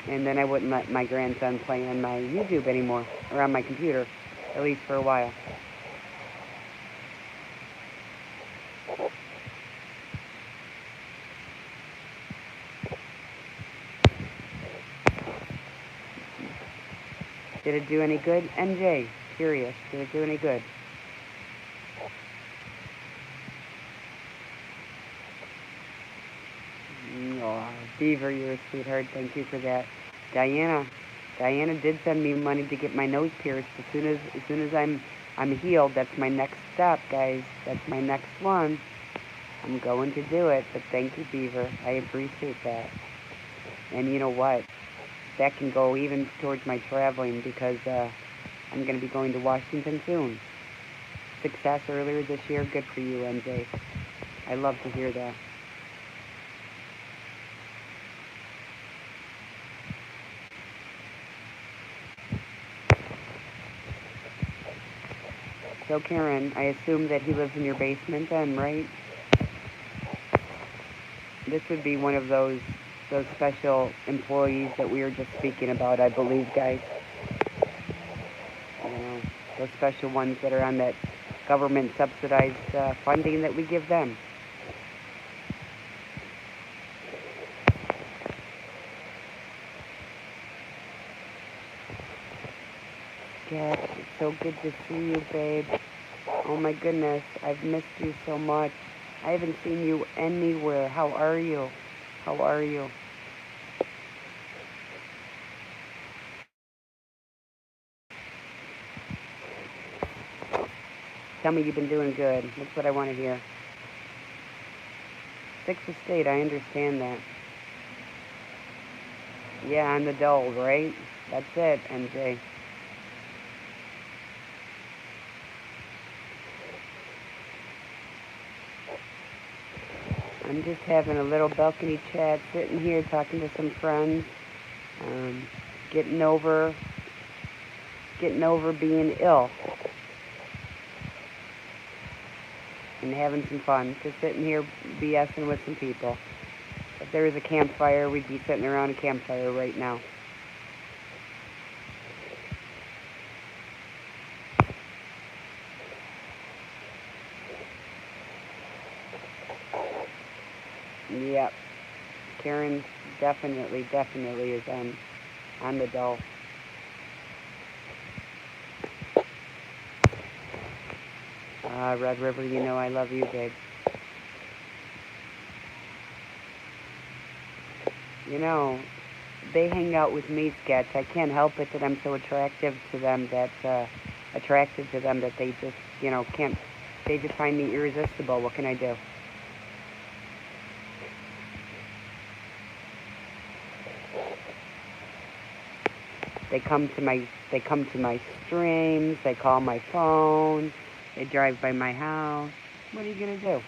And then I wouldn't let my grandson play on my YouTube anymore, or on my computer, at least for a while. Did it do any good? NJ, curious, did it do any good? Oh, Beaver, you're a sweetheart. Thank you for that. Diana. Diana did send me money to get my nose pierced. As soon as I'm healed, that's my next step, guys. That's my next one. I'm going to do it. But thank you, Beaver. I appreciate that. And you know what? That can go even towards my traveling because I'm going to be going to Washington soon. Success earlier this year. Good for you, MJ. I love to hear that. So Karen, I assume that he lives in your basement then, right? This would be one of those special employees that we were just speaking about, I believe, guys. You know, those special ones that are on that government subsidized funding that we give them. Kat, it's so good to see you, babe. Oh my goodness, I've missed you so much. I haven't seen you anywhere. How are you? How are you? Tell me you've been doing good. That's what I want to hear. Sixth Estate, I understand that. Yeah, I'm the dull, right? That's it, MJ. I'm just having a little balcony chat, sitting here talking to some friends, um, getting over, getting over being ill, and having some fun. Just sitting here BSing with some people. If there was a campfire, we'd be sitting around a campfire right now. Yep. Karen definitely is on the dull. Red River, you know I love you, babe. You know, they hang out with me, Sketch. I can't help it that I'm so attractive to them that they just, can't. They just find me irresistible. What can I do? They come to my streams. They call my phone. They drive by my house. What are you gonna do?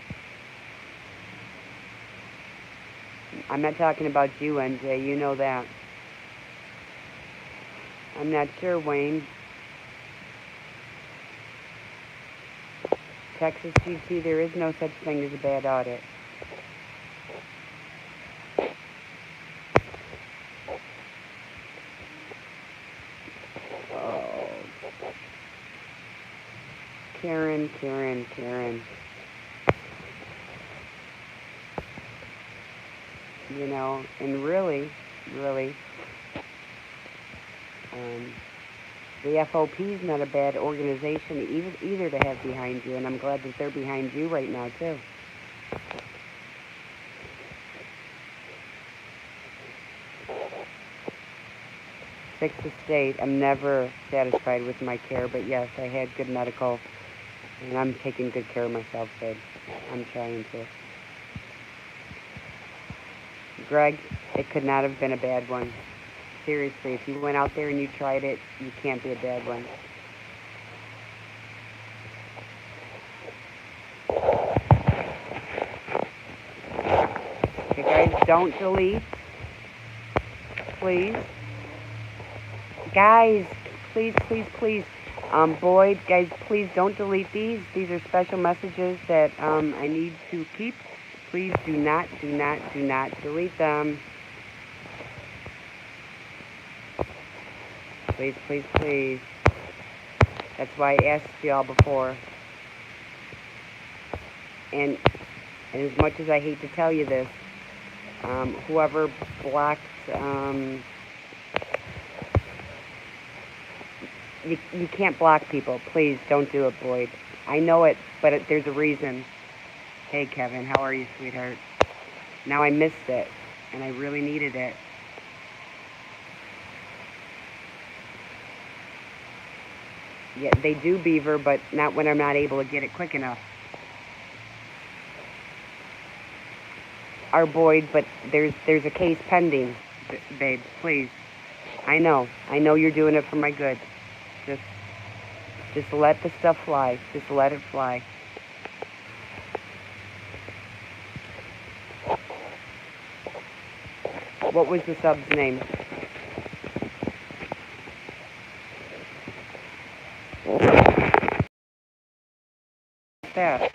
I'm not talking about you, NJ. You know that. I'm not sure, Wayne. Texas GT, there is no such thing as a bad audit. Oh. Karen. And really, um, the FOP is not a bad organization either to have behind you, and I'm glad that they're behind you right now, too. Sixth Estate, I'm never satisfied with my care, but yes, I had good medical, and I'm taking good care of myself, babe. I'm trying to. Greg, it could not have been a bad one. Seriously, if you went out there and you tried it, you can't be a bad one. Okay, guys, don't delete. Please. Guys, please. Boyd, guys, please don't delete these. These are special messages that I need to keep. Please do not delete them. Please. That's why I asked y'all before. And as much as I hate to tell you this, whoever blocked, you can't block people. Please don't do it, Boyd. I know it, but there's a reason. Hey, Kevin, how are you, sweetheart? Now I missed it, and I really needed it. Yeah, they do, Beaver, but not when I'm not able to get it quick enough. Our Boyd, but there's a case pending, babe. Please. I know you're doing it for my good. Just just let the stuff fly. Just let it fly. What was the sub's name? That.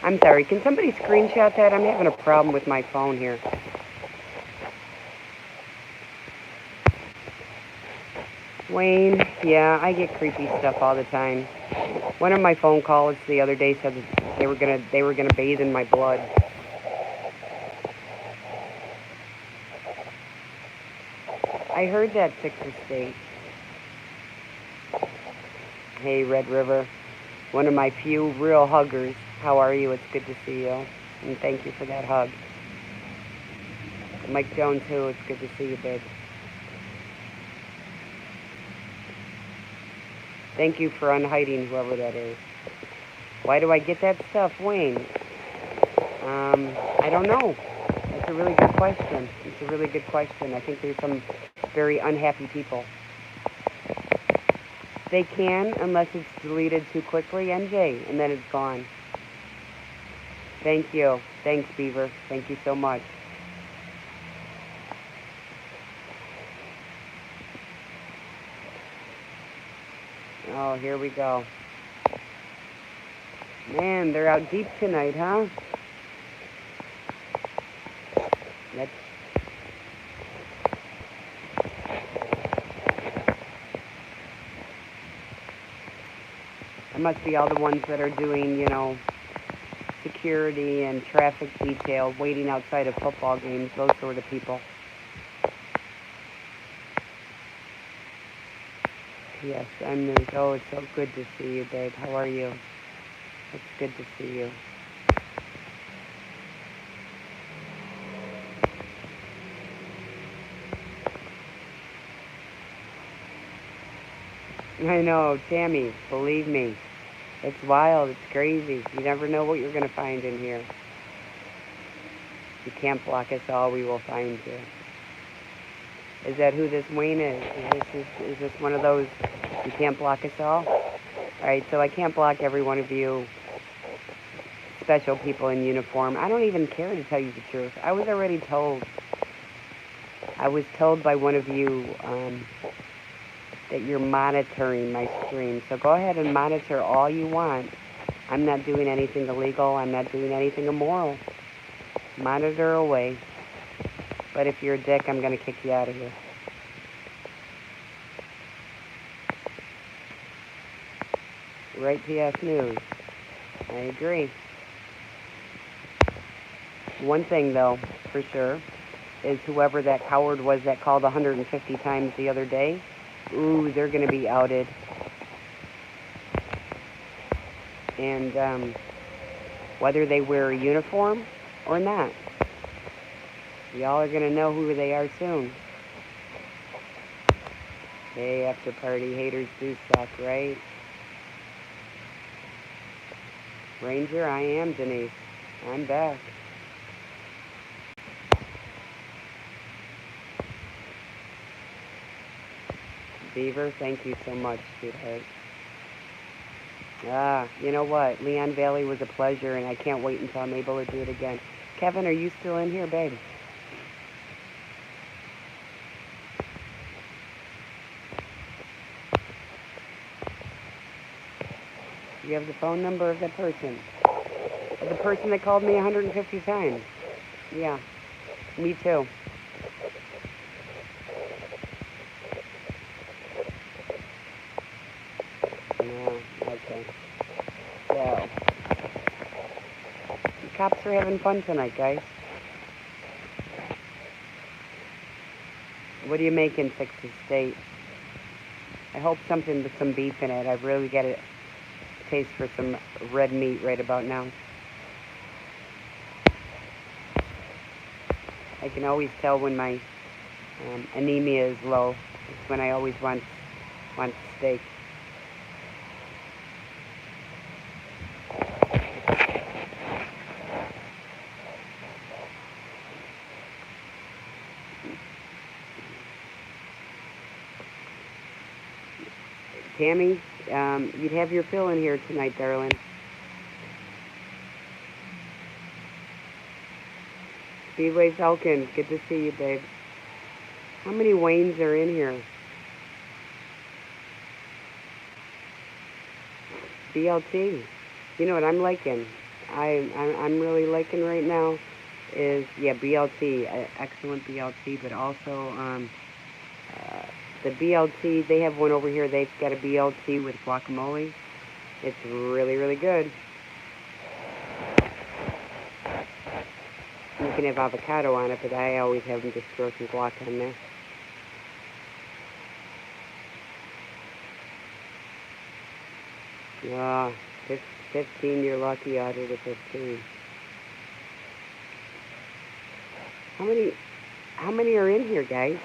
I'm sorry. Can somebody screenshot that? I'm having a problem with my phone here. Wayne, yeah, I get creepy stuff all the time. One of my phone calls the other day said that they were gonna bathe in my blood. I heard that, Sixth Estate. Hey, Red River, one of my few real huggers. How are you? It's good to see you, and thank you for that hug. Mike Jones, too. It's good to see you, babe. Thank you for unhiding whoever that is. Why do I get that stuff, Wayne? I don't know. That's a really good question. It's a really good question. I think there's some very unhappy people. They can, unless it's deleted too quickly, NJ, and then it's gone. Thank you. Thanks, Beaver. Thank you so much. Oh, here we go. Man, they're out deep tonight, huh? That's... That must be all the ones that are doing, security and traffic detail, waiting outside of football games, those sort of people. Yes, I'm news. Oh, it's so good to see you, babe. How are you? It's good to see you. I know, Tammy, believe me. It's wild, it's crazy. You never know what you're going to find in here. You can't block us all, we will find you. Is that who this Wayne is? Is this one of those, you can't block us all? Alright, so I can't block every one of you special people in uniform. I don't even care, to tell you the truth. I was already told. I was told by one of you that you're monitoring my stream. So go ahead and monitor all you want. I'm not doing anything illegal. I'm not doing anything immoral. Monitor away. But if you're a dick, I'm going to kick you out of here. Right, PS News. I agree. One thing, though, for sure, is whoever that coward was that called 150 times the other day, ooh, they're going to be outed. And whether they wear a uniform or not, y'all are going to know who they are soon. Hey, after party haters do suck, right? Ranger, I am Denise. I'm back. Beaver, thank you so much, sweetheart. You know what? Leon Valley was a pleasure, and I can't wait until I'm able to do it again. Kevin, are you still in here, babe? You have the phone number of that person? The person that called me 150 times? Yeah, me too. Yeah, okay. So, the cops are having fun tonight, guys. What are you making, Sixth Estate? I hope something with some beef in it. I really get a taste for some red meat right about now. I can always tell when my anemia is low. It's when I always want steak. Tammy, you'd have your fill in here tonight, darling. Speedway Falcon, good to see you, babe. How many Waynes are in here? BLT. You know what I'm liking? I'm really liking right now is, yeah, BLT, excellent BLT, but also the BLT, they have one over here, they've got a BLT with guacamole. It's really, really good. You can have avocado on it, but I always have them just throw some guac on there. Ah, 15, you're lucky out of the 15. How many are in here, guys?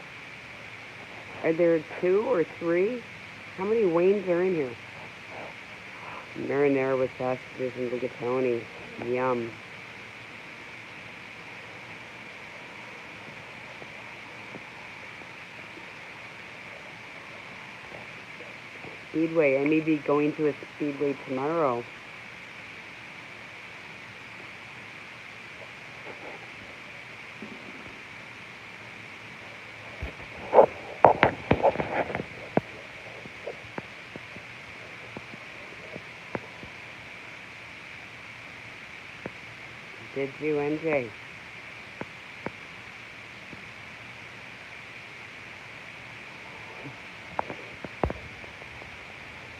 Are there 2 or 3? How many Waynes are in here? Marinara with sausages and rigatoni. Yum. Speedway. I may be going to a Speedway tomorrow. Did you, NJ?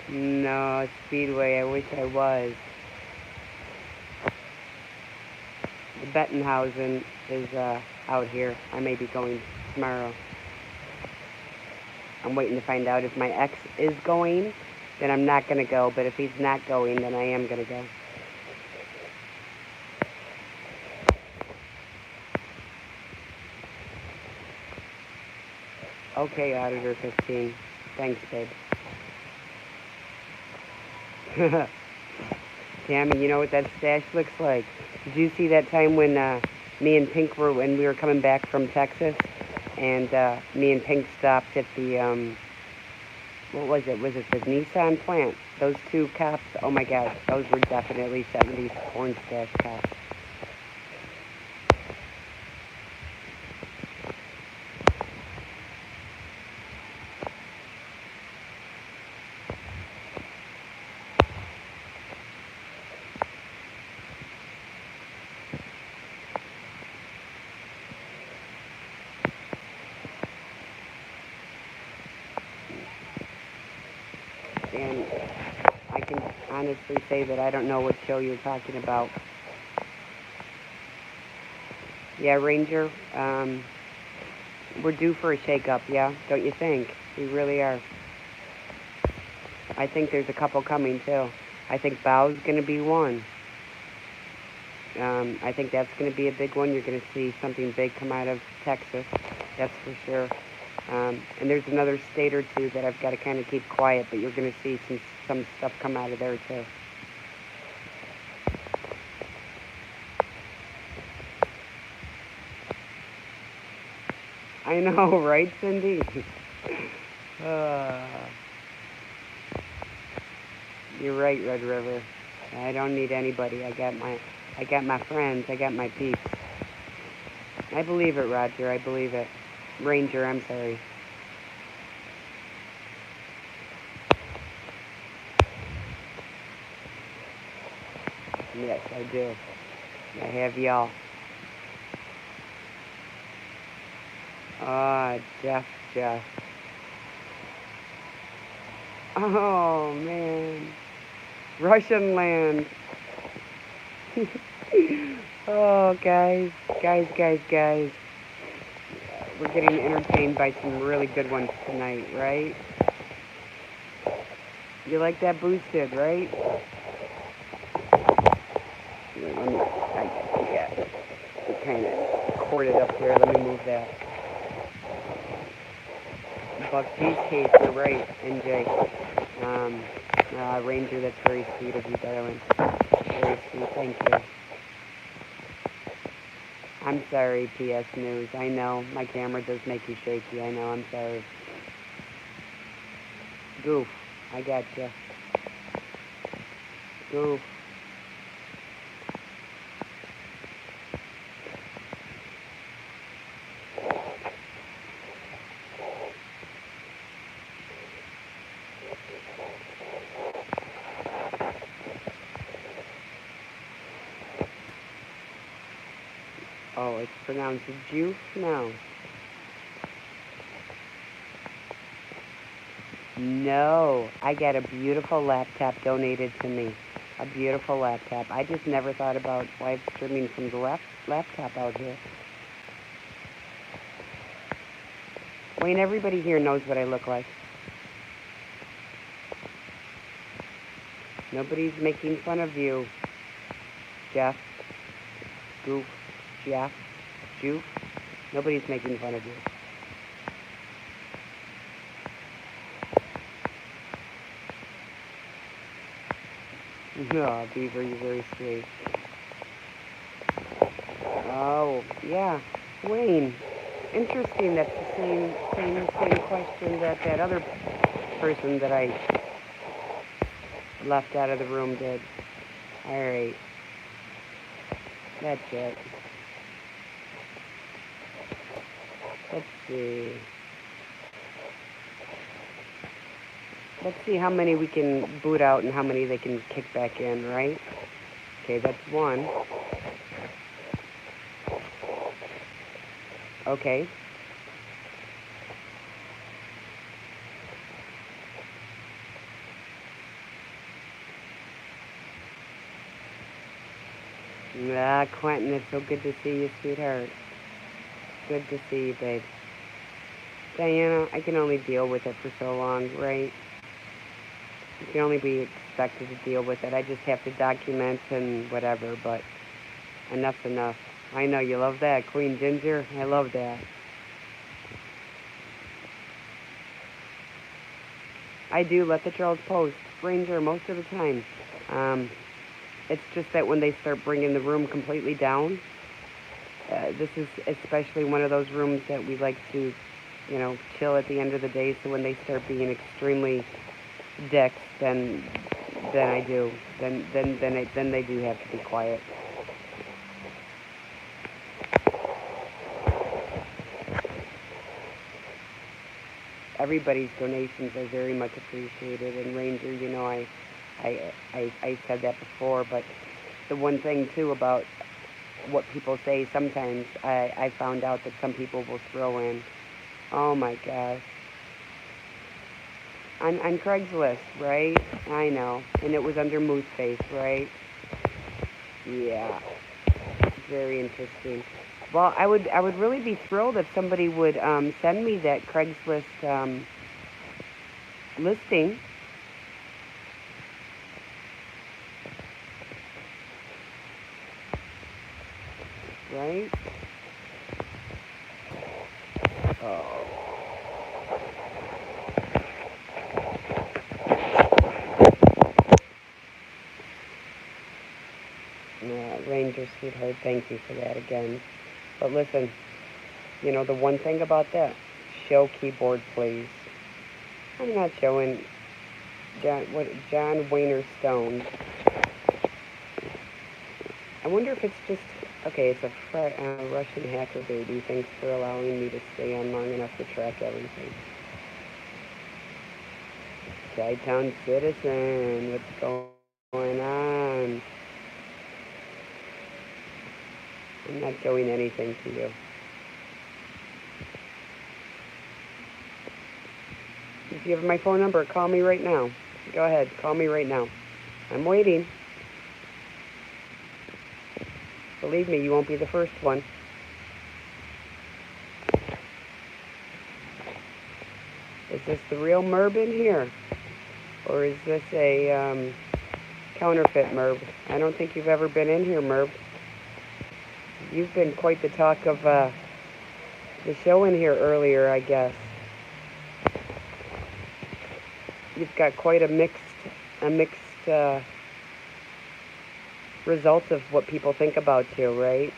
No, Speedway, I wish I was. The Bettenhausen is out here. I may be going tomorrow. I'm waiting to find out if my ex is going, then I'm not going to go. But if he's not going, then I am going to go. Okay, Auditor 15. Thanks, babe. Tammy, you know what that stash looks like? Did you see that time when me and Pink when we were coming back from Texas, and me and Pink stopped at the what was it? Was it the Nissan plant? Those 2 cops. Oh my God, those were definitely 70s porn stash cops. And I can honestly say that I don't know what show you're talking about. Yeah, Ranger, we're due for a shake-up, yeah? Don't you think? We really are. I think there's a couple coming, too. I think Bow's going to be one. I think that's going to be a big one. You're going to see something big come out of Texas. That's for sure. And there's another state or 2 that I've got to kind of keep quiet, but you're going to see some stuff come out of there, too. I know, right, Cindy? You're right, Red River. I don't need anybody. I got my friends. I got my peeps. I believe it, Roger. I believe it. Ranger, I'm sorry. Yes, I do. I have y'all. Ah, Jeff. Oh, man. Russian land. Oh, guys. We're getting entertained by some really good ones tonight, right? You like that boosted, right? Here, yeah, kind of corded up there. Let me move that. Buck Cheesecake, you're right, NJ. Ranger, that's very sweet of you, darling. Very sweet, thank you. I'm sorry, PS News. I know, my camera does make you shaky. I know, I'm sorry. Goof. I got you. Oof. Oh, it's pronounced juice now. No, I got a beautiful laptop donated to me. A beautiful laptop. I just never thought about live streaming from the laptop out here. Wayne, everybody here knows what I look like. Nobody's making fun of you, Jeff. Goof. Jeff. Joof. Nobody's making fun of you. Oh, Beaver, you're very sweet. Oh, yeah. Wayne, interesting. That's the same question that that other person that I left out of the room did. All right. That's it. Let's see. Let's see how many we can boot out and how many they can kick back in, right? Okay, that's one. Okay. Ah, Quentin, it's so good to see you, sweetheart. Good to see you, babe. Diana, I can only deal with it for so long, right? You can only be expected to deal with it. I just have to document and whatever, but enough's enough. I know you love that, Queen Ginger. I love that. I do let the trolls post, Ranger, most of the time. Um, it's just that when they start bringing the room completely down, this is especially one of those rooms that we like to, chill at the end of the day. So when they start being extremely dicks, then I do. Then they do have to be quiet. Everybody's donations are very much appreciated. And Ranger, I said that before, but the one thing too about what people say sometimes, I found out that some people will throw in, oh my gosh, on Craigslist, right? I know, and it was under Moose Face, right? Yeah, very interesting. Well, I would really be thrilled if somebody would send me that Craigslist listing. Right? Oh. Yeah, Ranger, sweetheart, thank you for that again. But listen, the one thing about that, show keyboard, please. I'm not showing John Wayner Stone. I wonder if it's just, okay, it's a Russian hacker baby. Thanks for allowing me to stay on long enough to track everything. Chi-Town Citizen, what's going on? I'm not showing anything to you. If you have my phone number, call me right now. Go ahead, call me right now. I'm waiting. Believe me, you won't be the first one. Is this the real Merb in here? Or is this a counterfeit Merb? I don't think you've ever been in here, Merb. You've been quite the talk of the show in here earlier, I guess. You've got quite a mixed result of what people think about you, right?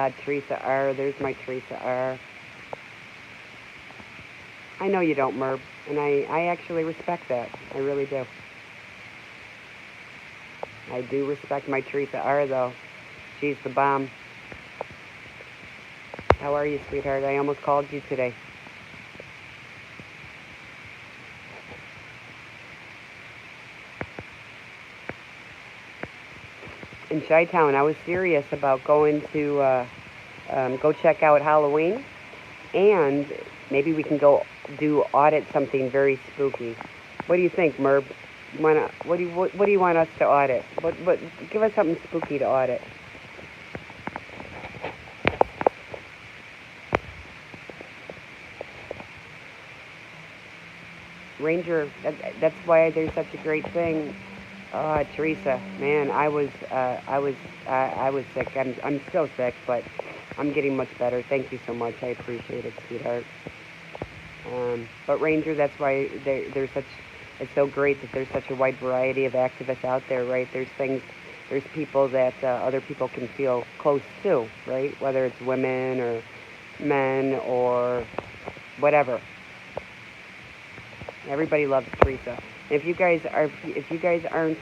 Teresa R. There's my Teresa R. I know you don't, Merb, and I actually respect that. I really do. I do respect my Teresa R, though. She's the bomb. How are you, sweetheart? I almost called you today. In Chi-Town, I was serious about going to go check out Halloween, and maybe we can go audit something very spooky. What do you think, Merb? What do you want us to audit? What give us something spooky to audit. Ranger, that's why there's such a great thing. Teresa, man, I was sick. I'm still sick, but I'm getting much better. Thank you so much. I appreciate it, sweetheart. But Ranger, that's why there's such. It's so great that there's such a wide variety of activists out there, right? There's people that other people can feel close to, right? Whether it's women or men or whatever. Everybody loves Teresa. If you guys aren't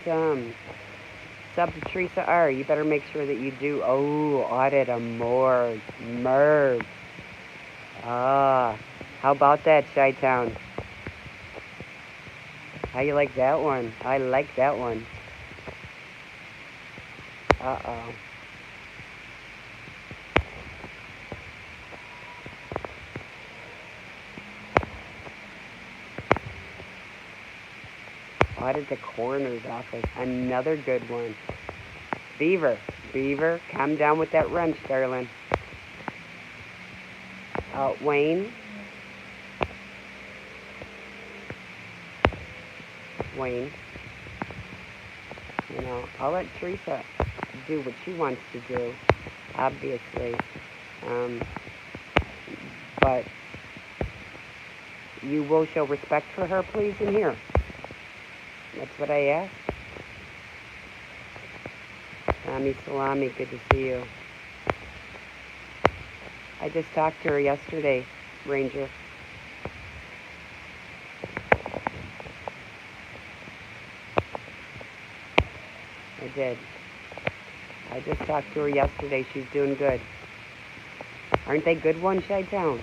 sub to Teresa R, you better make sure that you do. Oh, audit a morgue, Merv. Ah, how about that, Chi-Town? How you like that one? I like that one. Uh-oh. Audit the coroner's office. Another good one. Beaver, calm down with that wrench, darling. Wayne. You know, I'll let Teresa do what she wants to do, obviously. But you will show respect for her, please, in here. That's what I asked. Tommy Salami, good to see you. I just talked to her yesterday, Ranger. I did. I just talked to her yesterday. She's doing good. Aren't they good ones, Chi-Town?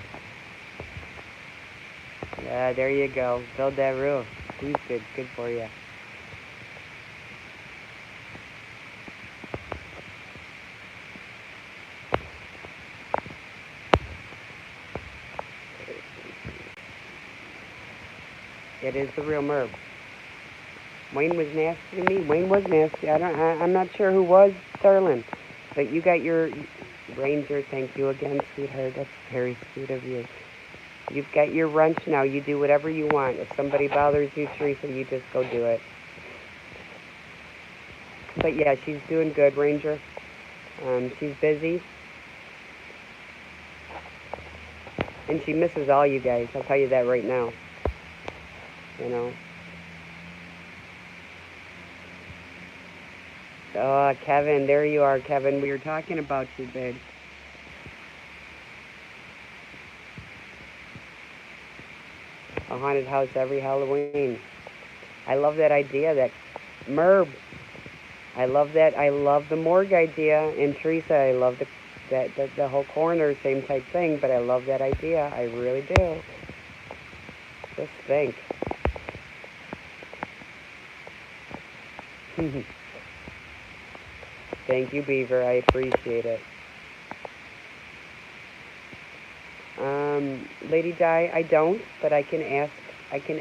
Yeah, there you go. Build that roof. He's good. Good for you. It is the real Merv. Wayne was nasty to me. Wayne was nasty. I'm not sure who was, darling. But you got your Ranger. Thank you again, sweetheart. That's very sweet of you. You've got your wrench now. You do whatever you want. If somebody bothers you, Teresa, you just go do it. But yeah, she's doing good, Ranger. She's busy. And she misses all you guys. I'll tell you that right now. You know. Oh, Kevin, there you are, Kevin. We were talking about you, babe. A haunted house every Halloween. I love that idea, that Merb. I love that. I love the morgue idea. And Teresa, I love the whole coroner, same type thing, but I love that idea. I really do. Just think. Thank you, Beaver. I appreciate it. Lady Di, I don't, but I can ask. I can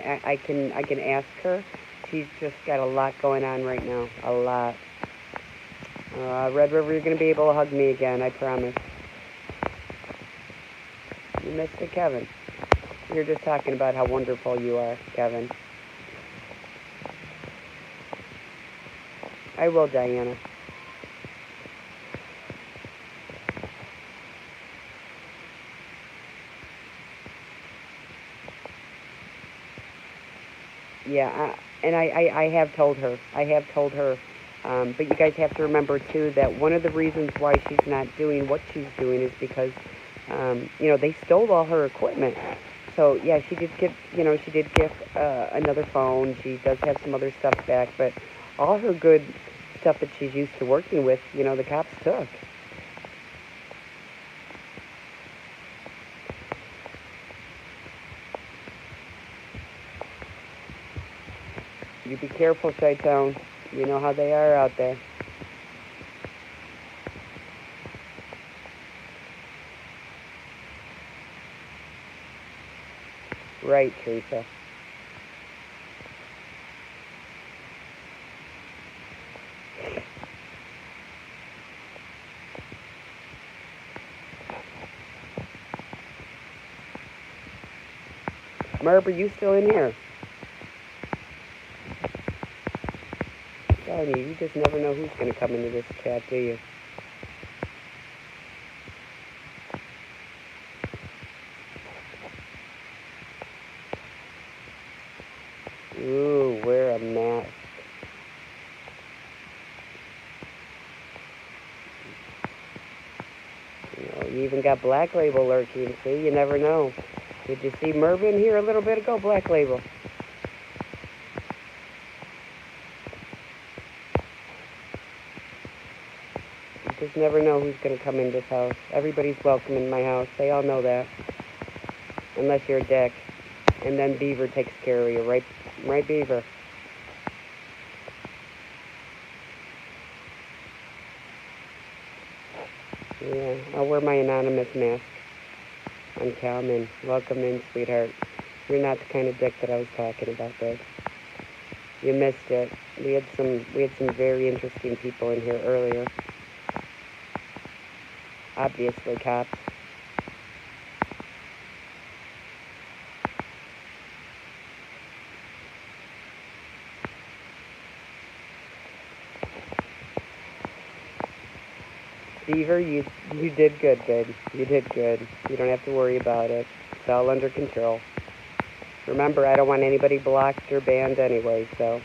ask her. She's just got a lot going on right now. A lot. Red River, you're gonna be able to hug me again. I promise. You missed it, Kevin. You're just talking about how wonderful you are, Kevin. I will, Diana. Yeah, and I have told her. I have told her But you guys have to remember, too, that one of the reasons why she's not doing what she's doing is because, they stole all her equipment. So, yeah, she did get another phone. She does have some other stuff back, but all her good stuff that she's used to working with, the cops took. You be careful, Chi-Town. You know how they are out there. Right, Teresa. Merb, are you still in here? I'm telling you, you just never know who's going to come into this chat, do you? Ooh, wear a mask. You even got Black Label lurking. See, you never know. Did you see Mervin here a little bit ago? Black Label. You just never know who's going to come in this house. Everybody's welcome in my house. They all know that. Unless you're a dick. And then Beaver takes care of you. Right, Beaver? Yeah, I'll wear my anonymous mask. Uncommon. Welcome in, sweetheart. You're not the kind of dick that I was talking about, babe. You missed it. We had some very interesting people in here earlier. Obviously, cops. Beaver, you did good, babe. You did good. You don't have to worry about it. It's all under control. Remember, I don't want anybody blocked or banned anyway, so.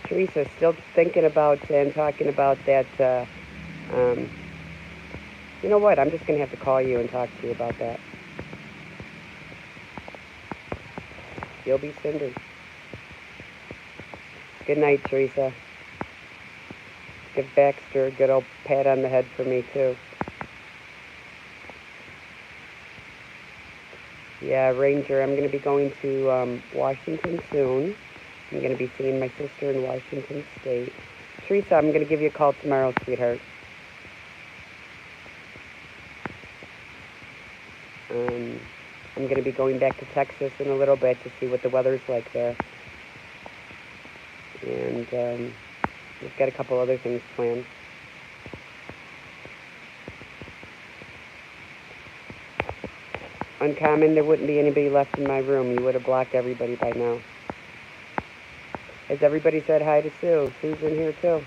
Teresa, still thinking about and talking about that, you know what? I'm just going to have to call you and talk to you about that. You'll be Cindy. Good night, Teresa. Give Baxter a good old pat on the head for me, too. Yeah, Ranger, I'm going to be going to Washington soon. I'm going to be seeing my sister in Washington State. Teresa, I'm going to give you a call tomorrow, sweetheart. I'm going to be going back to Texas in a little bit to see what the weather's like there. And we've got a couple other things planned. Uncommon, there wouldn't be anybody left in my room. You would have blocked everybody by now. Has everybody said hi to Sue? Sue's in here too.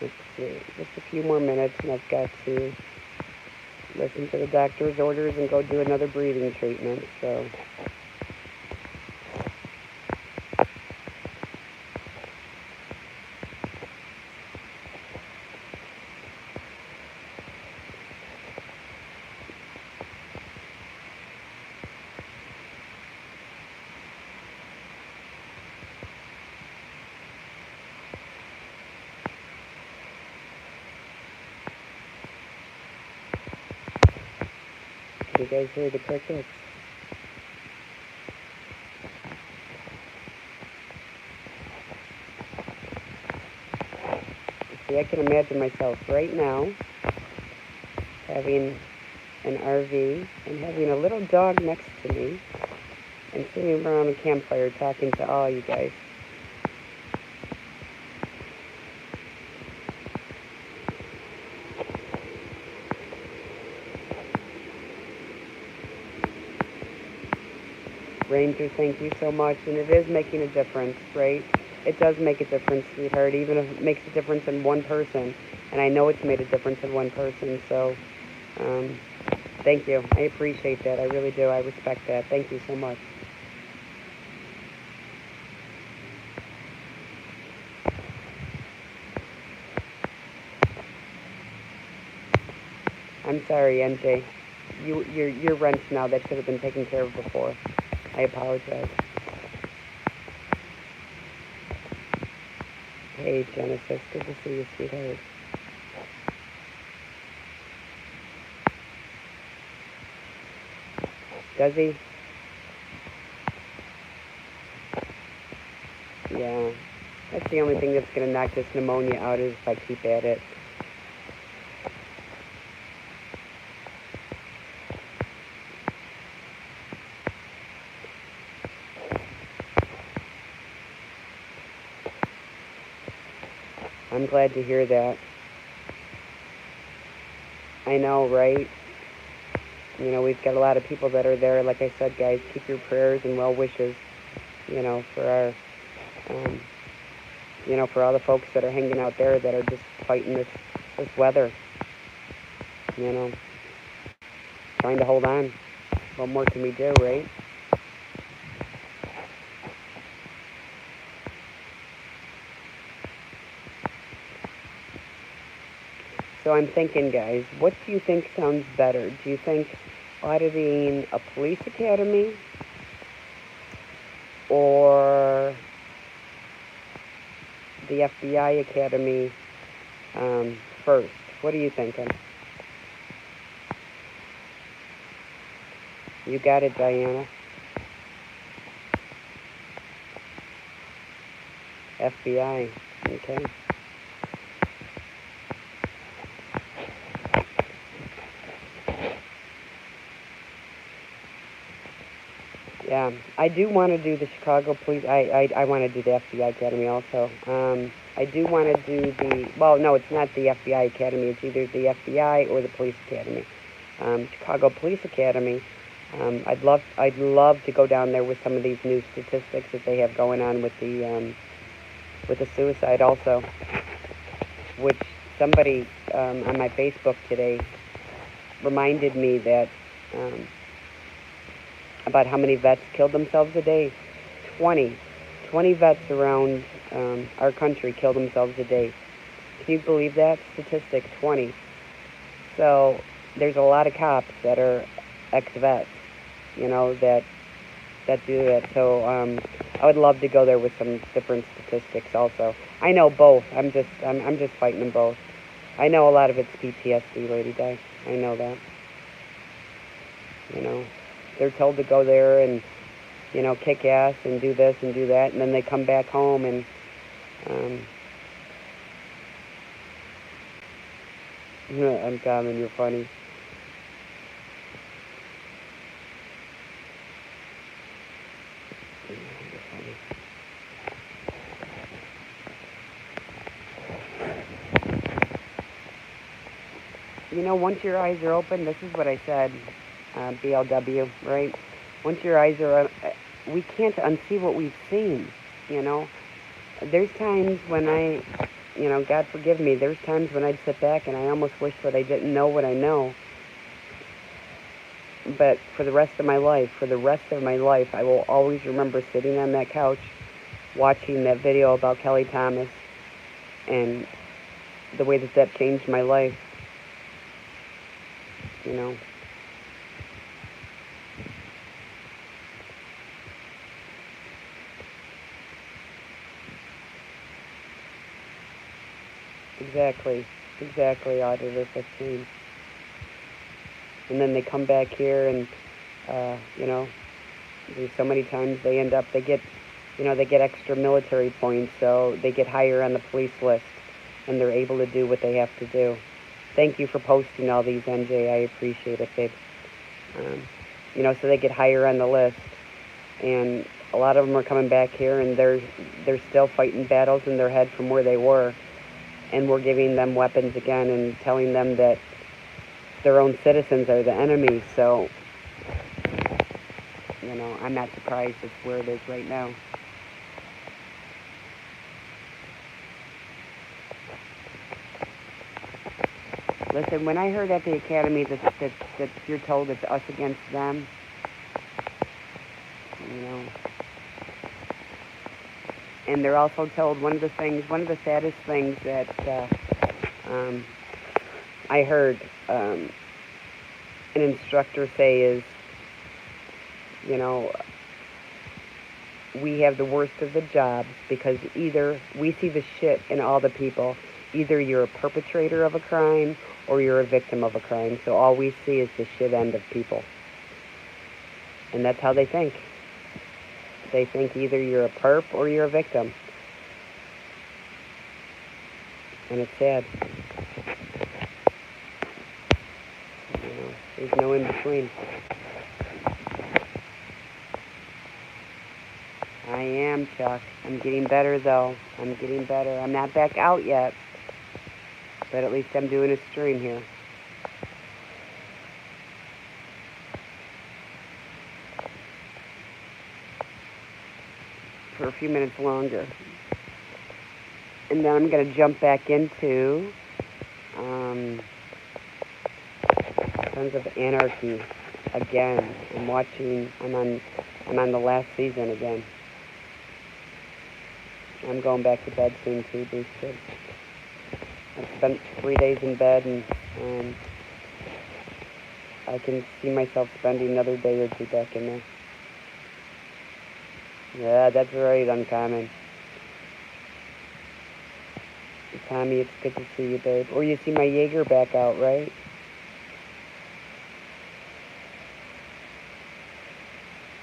Let's see, just a few more minutes and I've got to listen to the doctor's orders and go do another breathing treatment, so. You guys hear the crickets? See, I can imagine myself right now having an RV and having a little dog next to me and sitting around a campfire talking to all you guys. Ranger, thank you so much. And it is making a difference, right? It does make a difference, sweetheart, even if it makes a difference in one person. And I know it's made a difference in one person, so um, thank you. I appreciate that. I really do. I respect that. Thank you so much. I'm sorry, NJ. You're wrenched now. That should have been taken care of before. I apologize. Hey, Genesis. Good to see you, sweetheart. Does he? Yeah. That's the only thing that's going to knock this pneumonia out is if I keep at it. I'm glad to hear that. I know, right? You know, we've got a lot of people that are there. Like I said, guys, keep your prayers and well wishes, you know, for our, um, you know, for all the folks that are hanging out there that are just fighting this weather, you know, trying to hold on. What more can we do, right? So I'm thinking, guys, what do you think sounds better? Do you think auditing a police academy or the FBI academy first? What are you thinking? You got it, Diana. FBI. Okay. Yeah, I do want to do the Chicago Police. I want to do the FBI Academy also. I do want to do the. Well, no, it's not the FBI Academy. It's either the FBI or the Police Academy. Chicago Police Academy. I'd love to go down there with some of these new statistics that they have going on with the suicide also, which somebody on my Facebook today reminded me that. About how many vets killed themselves a day. 20. 20 vets around our country kill themselves a day. Can you believe that statistic? 20. So there's a lot of cops that are ex-vets, you know, that do that. So I would love to go there with some different statistics also. I know both. I'm just fighting them both. I know a lot of it's PTSD, Lady Di. I know that. You know, they're told to go there and, you know, kick ass and do this and do that, and then they come back home and uncommon, you're funny. You're funny. You know, once your eyes are open, this is what I said, BLW, right? Once your eyes are, we can't unsee what we've seen, you know? There's times when you know, God forgive me, there's times when I'd sit back and I almost wish that I didn't know what I know. But for the rest of my life, I will always remember sitting on that couch watching that video about Kelly Thomas and the way that that changed my life, you know. Exactly, Auditor 15. And then they come back here and, you know, there's so many times they get, you know, they get extra military points, so they get higher on the police list, and they're able to do what they have to do. Thank you for posting all these, NJ. I appreciate it, babe. You know, so they get higher on the list. and a lot of them are coming back here, and they're still fighting battles in their head from where they were, and we're giving them weapons again and telling them that their own citizens are the enemy. So, I'm not surprised it's where it is right now. Listen, when I heard at the academy that you're told it's us against them, and they're also told one of the saddest things that I heard an instructor say is, we have the worst of the jobs because either we see the shit in all the people. Either you're a perpetrator of a crime or you're a victim of a crime. So all we see is the shit end of people. And that's how they think. They think either you're a perp or you're a victim. And it's sad. There's no in between. I am, Chuck. I'm getting better, though. I'm getting better. I'm not back out yet. But at least I'm doing a stream here. For a few minutes longer. And then I'm going to jump back into Sons of Anarchy again. I'm on the last season again. I'm going back to bed soon too, Bruce Kid. I've spent 3 days in bed, and I can see myself spending another day or two back in there. Yeah, that's right, Uncommon. Tommy, it's good to see you, babe. Or you see my Jaeger back out, right?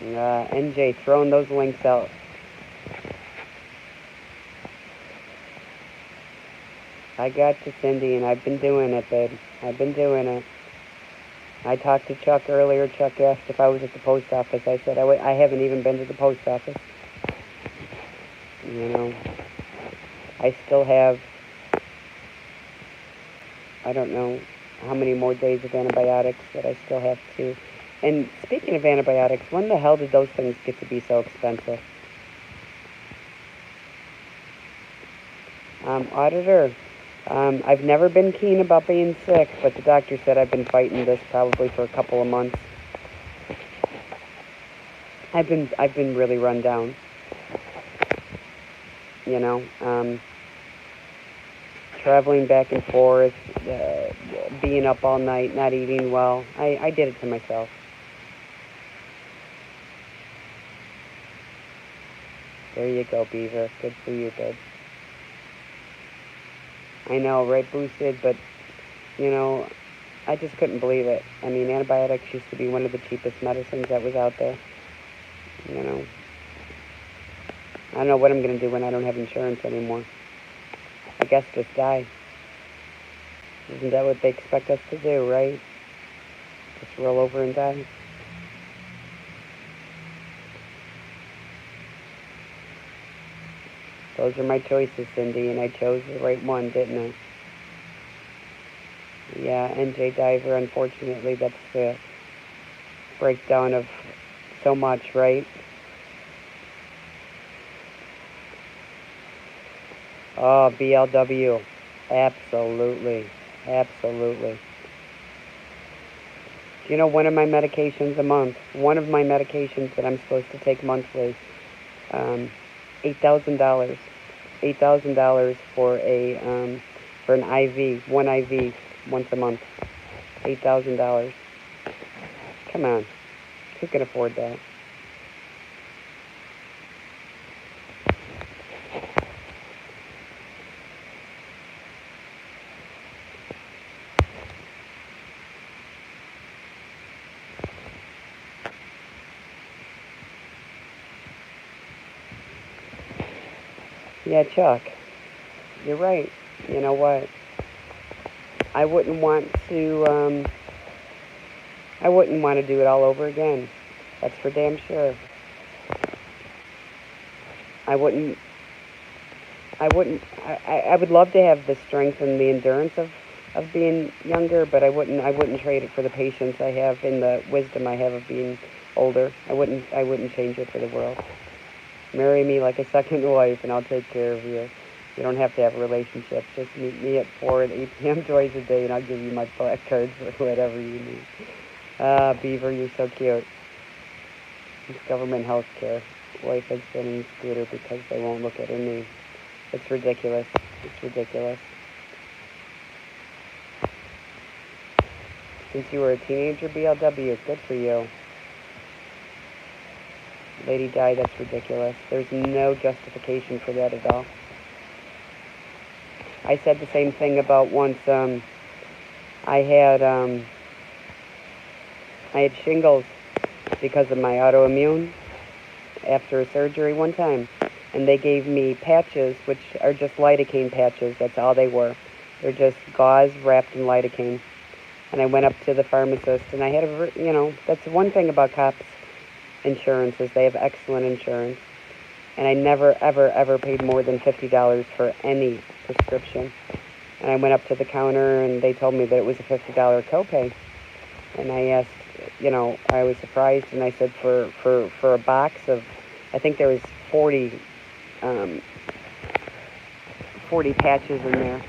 NJ, throwing those links out. I got you, Cindy, and I've been doing it, babe. I've been doing it. I talked to Chuck earlier. Chuck asked if I was at the post office. I said I haven't even been to the post office. I still have, I don't know how many more days of antibiotics that I still have to. And speaking of antibiotics, when the hell did those things get to be so expensive? Auditor, I've never been keen about being sick, but the doctor said I've been fighting this probably for a couple of months. I've been really run down. Traveling back and forth, being up all night, not eating well. I did it to myself. There you go, Beaver. Good for you, babe. I know, right, Boosted, but, I just couldn't believe it. I mean, antibiotics used to be one of the cheapest medicines that was out there. I don't know what I'm going to do when I don't have insurance anymore. I guess just die. Isn't that what they expect us to do, right? Just roll over and die? Those are my choices, Cindy, and I chose the right one, didn't I? Yeah, NJ Diver, unfortunately, that's the breakdown of so much, right? Oh, BLW. Absolutely. Absolutely. Do you know one of my medications a month? One of my medications that I'm supposed to take monthly, $8,000. $8,000 for an IV, one IV once a month. $8,000. Come on. Who can afford that? Yeah, Chuck, you're right. You know what? I wouldn't want to do it all over again. That's for damn sure. I wouldn't. I would love to have the strength and the endurance of being younger, but I wouldn't trade it for the patience I have and the wisdom I have of being older. I wouldn't change it for the world. Marry me like a second wife, and I'll take care of you. You don't have to have a relationship. Just meet me at 4 and 8 p.m. twice a day, and I'll give you my black cards for whatever you need. Ah, Beaver, you're so cute. It's government health care. Wife has been in scooter because they won't look at her knee. It's ridiculous. It's ridiculous. Since you were a teenager, BLW, good for you. Lady Di, that's ridiculous. There's no justification for that at all. I said the same thing about once. I had shingles because of my autoimmune after a surgery one time, and they gave me patches, which are just lidocaine patches. That's all they were. They're just gauze wrapped in lidocaine. And I went up to the pharmacist, and I had that's one thing about cops insurance is they have excellent insurance. And I never, ever, ever paid more than $50 for any prescription. And I went up to the counter, and they told me that it was a $50 copay. And I asked, I was surprised, and I said for a box of, I think there was 40 patches in there.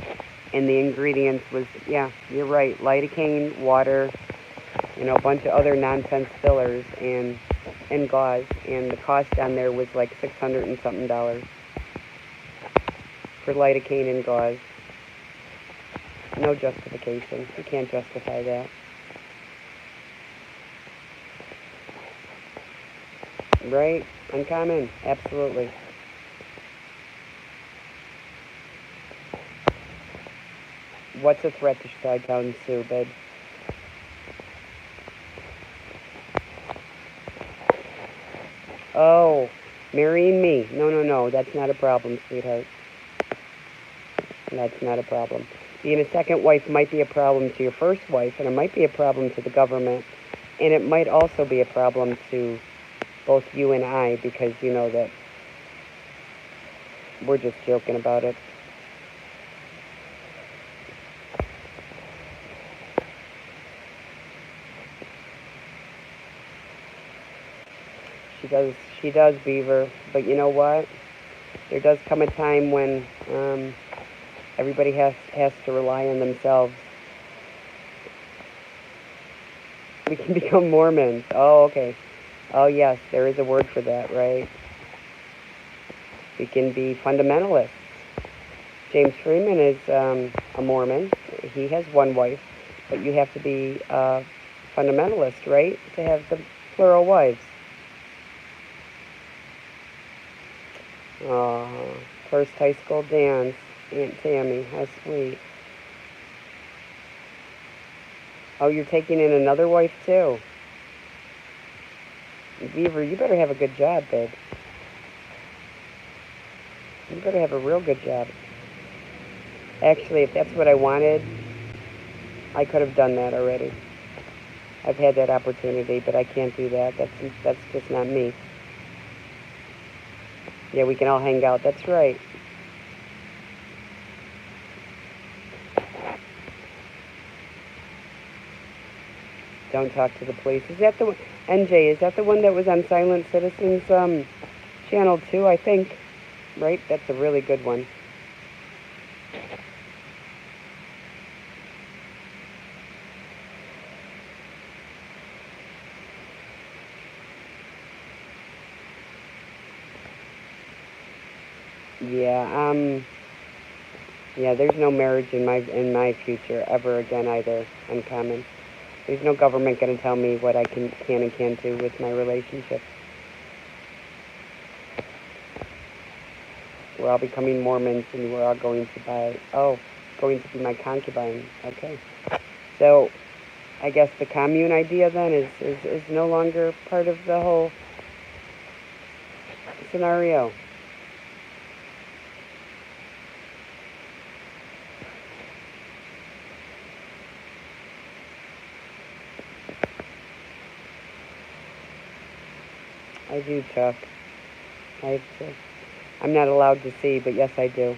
And the ingredients was, yeah, you're right, lidocaine, water, a bunch of other nonsense fillers, and gauze, and the cost on there was like $600 and something for lidocaine and gauze. No justification. You can't justify that. Right? Uncommon. Absolutely. What's a threat to Chi-Town Sue, babe? Oh, marrying me. No. That's not a problem, sweetheart. That's not a problem. Being a second wife might be a problem to your first wife, and it might be a problem to the government, and it might also be a problem to both you and I, because you know that we're just joking about it. She does, Beaver. But you know what? There does come a time when everybody has to rely on themselves. We can become Mormons. Oh, okay. Oh, yes, there is a word for that, right? We can be fundamentalists. James Freeman is a Mormon. He has one wife, but you have to be a fundamentalist, right, to have the plural wives. Oh, first high school dance, Aunt Tammy, how sweet. Oh, you're taking in another wife, too. Beaver, you better have a good job, babe. You better have a real good job. Actually, if that's what I wanted, I could have done that already. I've had that opportunity, but I can't do that. That's just not me. Yeah, we can all hang out. That's right. Don't talk to the police. Is that the one? NJ, is that the one that was on Silent Citizens channel 2, I think? Right? That's a really good one. Yeah, there's no marriage in my future ever again either. Uncommon. There's no government going to tell me what I can and can't do with my relationship. We're all becoming Mormons, and we're all going to be my concubine. Okay. So, I guess the commune idea then is no longer part of the whole scenario. I do, Chuck. I have to. I'm not allowed to see, but yes, I do.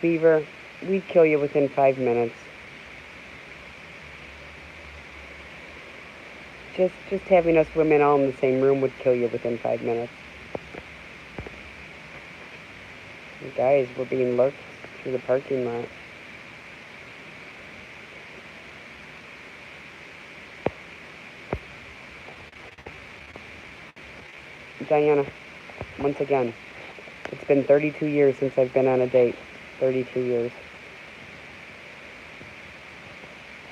Beaver, we'd kill you within 5 minutes. Just having us women all in the same room would kill you within 5 minutes. Guys, we're being lurked through the parking lot. Diana, once again, it's been 32 years since I've been on a date. 32 years.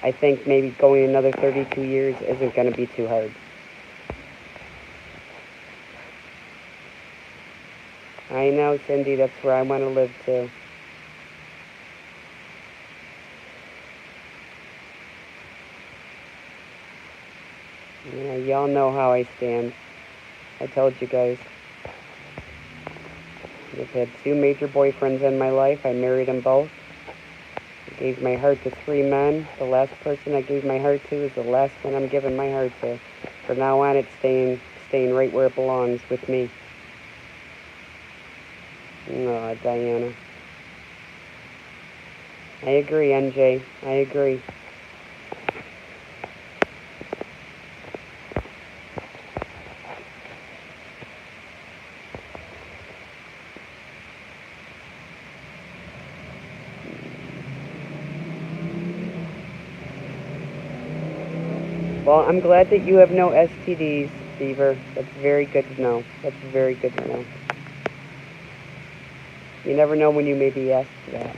I think maybe going another 32 years isn't going to be too hard. I know, Cindy, that's where I want to live too. Yeah, y'all know how I stand. I told you guys. I've had 2 major boyfriends in my life. I married them both. I gave my heart to 3 men. The last person I gave my heart to is the last one I'm giving my heart to. From now on, it's staying right where it belongs, with me. Oh, Diana. I agree, NJ. I agree. Well, I'm glad that you have no STDs, Beaver. That's very good to know. That's very good to know. You never know when you may be asked that.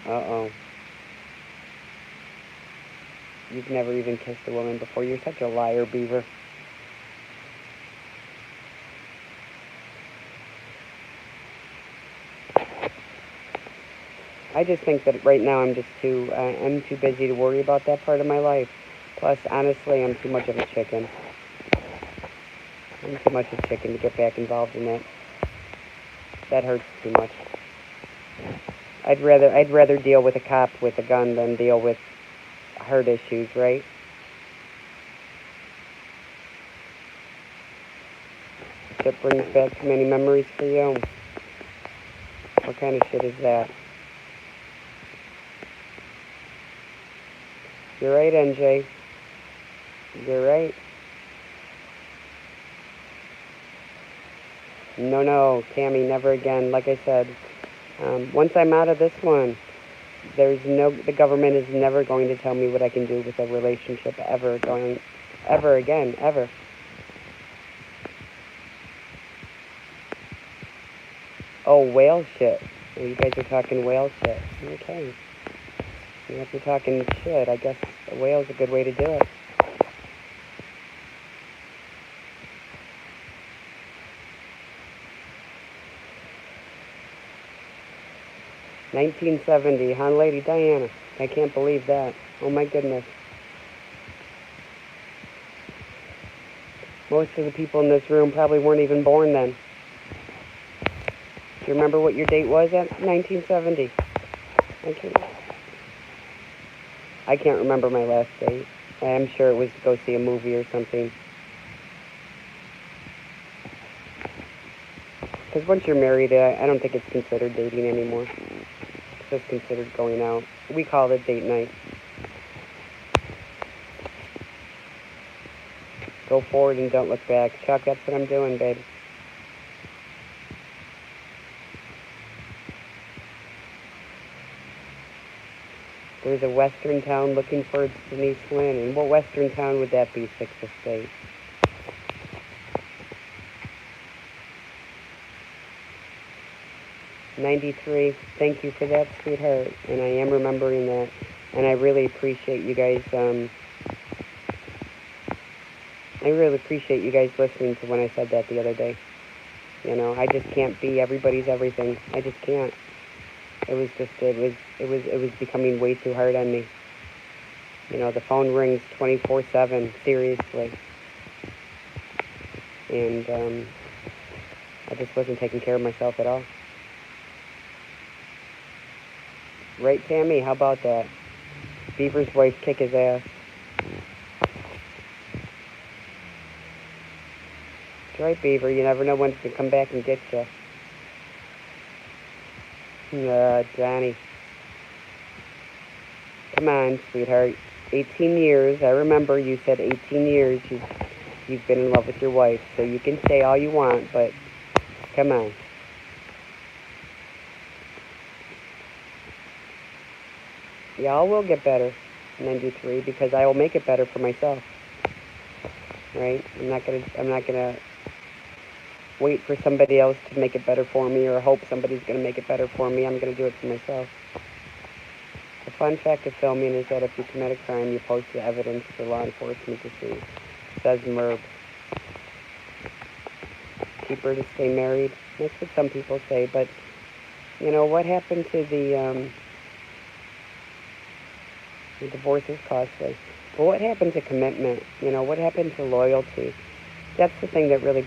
Uh-oh. You've never even kissed a woman before. You're such a liar, Beaver. I just think that right now I'm too busy to worry about that part of my life. Plus, honestly, I'm too much of a chicken. I'm too much of a chicken to get back involved in that. That hurts too much. I'd rather deal with a cop with a gun than deal with heart issues, right? Shit brings back too many memories for you. What kind of shit is that? You're right, NJ. You're right. No, Tammy, never again. Like I said, once I'm out of this one, the government is never going to tell me what I can do with a relationship ever again, ever. Oh, whale shit. Well, you guys are talking whale shit. Okay. If you're talking shit, I guess a whale's a good way to do it. $1970, huh, Lady Diana? I can't believe that. Oh my goodness. Most of the people in this room probably weren't even born then. Do you remember what your date was at 1970? I can't remember my last date. I'm sure it was to go see a movie or something. Because once you're married, I don't think it's considered dating anymore. It's just considered going out. We call it date night. Go forward and don't look back. Chuck, that's what I'm doing, babe. There's a western town looking for Denise Lynn. And what western town would that be, 6th Estate? '93. Thank you for that, sweetheart. And I am remembering that. And I really appreciate you guys, listening to when I said that the other day. You know, I just can't be everybody's everything. I just can't. It was becoming way too hard on me. You know, the phone rings 24/7, seriously. And I just wasn't taking care of myself at all. Right, Tammy? How about that? Beaver's wife kick his ass. That's right, Beaver. You never know when it's going to come back and get you. Johnny. Come on, sweetheart. 18 years. I remember you said 18 years you've been in love with your wife. So you can say all you want, but come on. Y'all will get better in 93 because I will make it better for myself. Right? I'm not gonna wait for somebody else to make it better for me or hope somebody's gonna make it better for me. I'm gonna do it for myself. The fun fact of filming is that if you commit a crime, you post the evidence for law enforcement to see. Says Merb. Keep her to stay married. That's what some people say, but you know what happened to the divorce is costly. But what happened to commitment? You know, what happened to loyalty? That's the thing that really,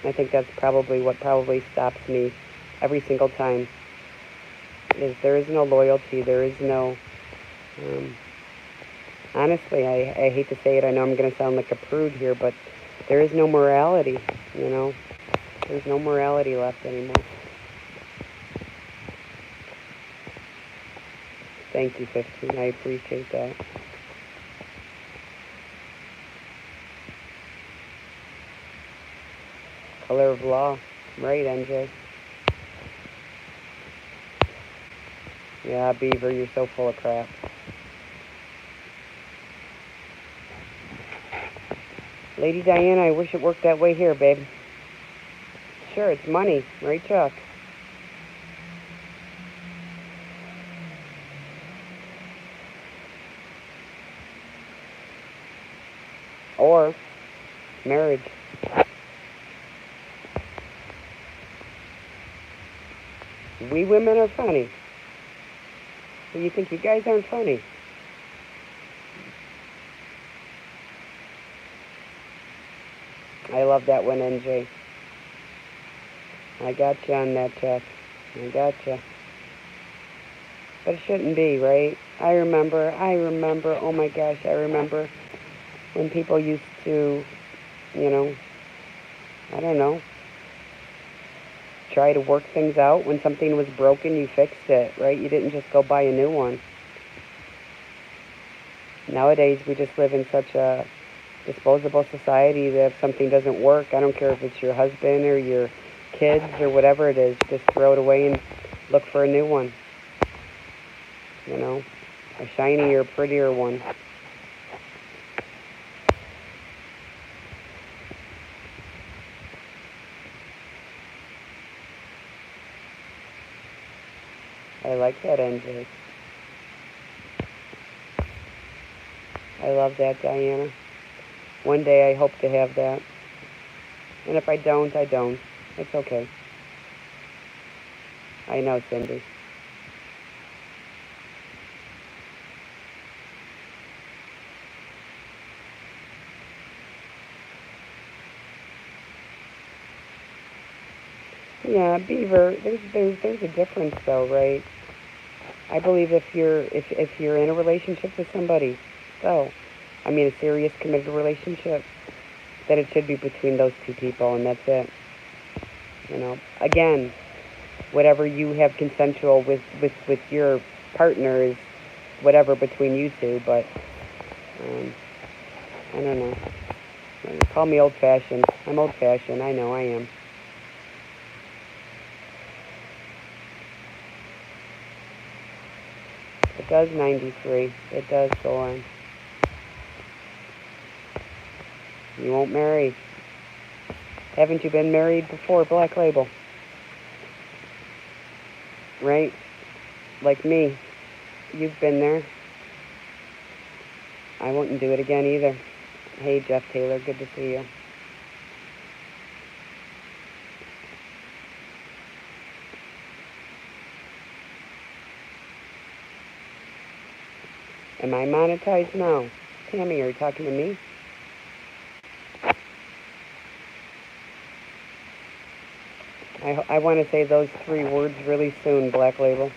I think that's probably what probably stops me every single time. Is there is no loyalty. There is no, honestly, I hate to say it. I know I'm going to sound like a prude here, but there is no morality, you know. There's no morality left anymore. Thank you, 15. I appreciate that. Color of law. Right, NJ. Yeah, Beaver, you're so full of crap. Lady Diana, I wish it worked that way here, babe. Sure, it's money. Right, Chuck? Or marriage. We women are funny. So you think you guys aren't funny? I love that one, NJ. I got you on that, Chuck. I got you. But it shouldn't be, right? I remember, oh my gosh, I remember when people used to, you know, I don't know, try to work things out. When something was broken, you fixed it, right? You didn't just go buy a new one. Nowadays, we just live in such a disposable society that if something doesn't work, I don't care if it's your husband or your kids or whatever it is, just throw it away and look for a new one. You know, a shinier, prettier one. I like that, NJ. I love that, Diana. One day I hope to have that. And if I don't, I don't. It's okay. I know, Cindy. Yeah, Beaver, there's a difference though, right? I believe if you're in a relationship with somebody, so I mean a serious committed relationship, then it should be between those two people and that's it. You know. Again, whatever you have consensual with your partner is whatever between you two, but I don't know. Call me old fashioned. I'm old fashioned, I know I am. It does 93. It does go on. You won't marry. Haven't you been married before, Black Label? Right? Like me. You've been there. I wouldn't do it again either. Hey, Jeff Taylor, good to see you. Am I monetized? No. Tammy, are you talking to me? I want to say those 3 words really soon, Black Label.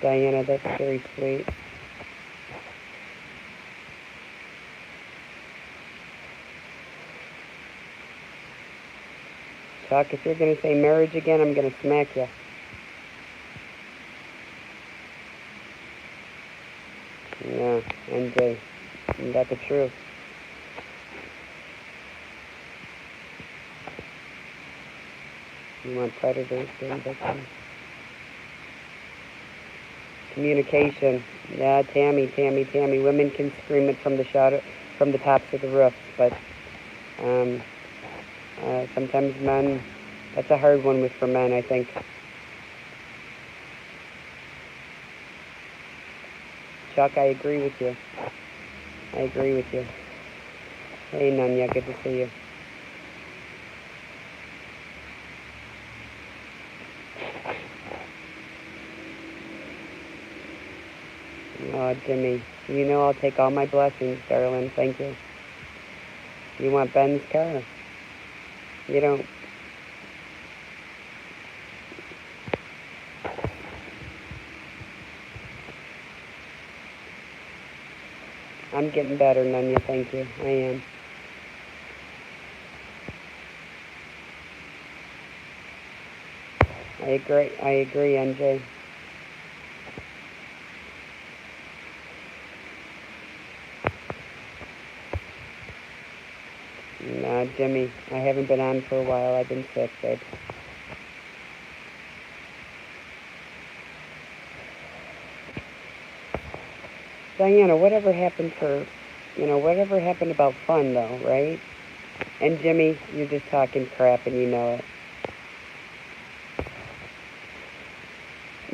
Diana, that's very sweet. Chuck, if you're going to say marriage again, I'm going to smack you. Yeah, NJ, you got the truth. You want predators being victims. Communication. Yeah, Tammy. Women can scream it from the tops of the roofs, but sometimes men. That's a hard one for men, I think. Chuck, I agree with you. Hey, Nunya, good to see you. Oh, Jimmy, you know I'll take all my blessings, darling. Thank you. You want Ben's car? You don't. I'm getting better, Nunya. Thank you. I am. I agree, NJ. Nah, Jimmy, I haven't been on for a while. I've been sick, babe. Diana, whatever happened about fun, though, right? And Jimmy, you're just talking crap and you know it.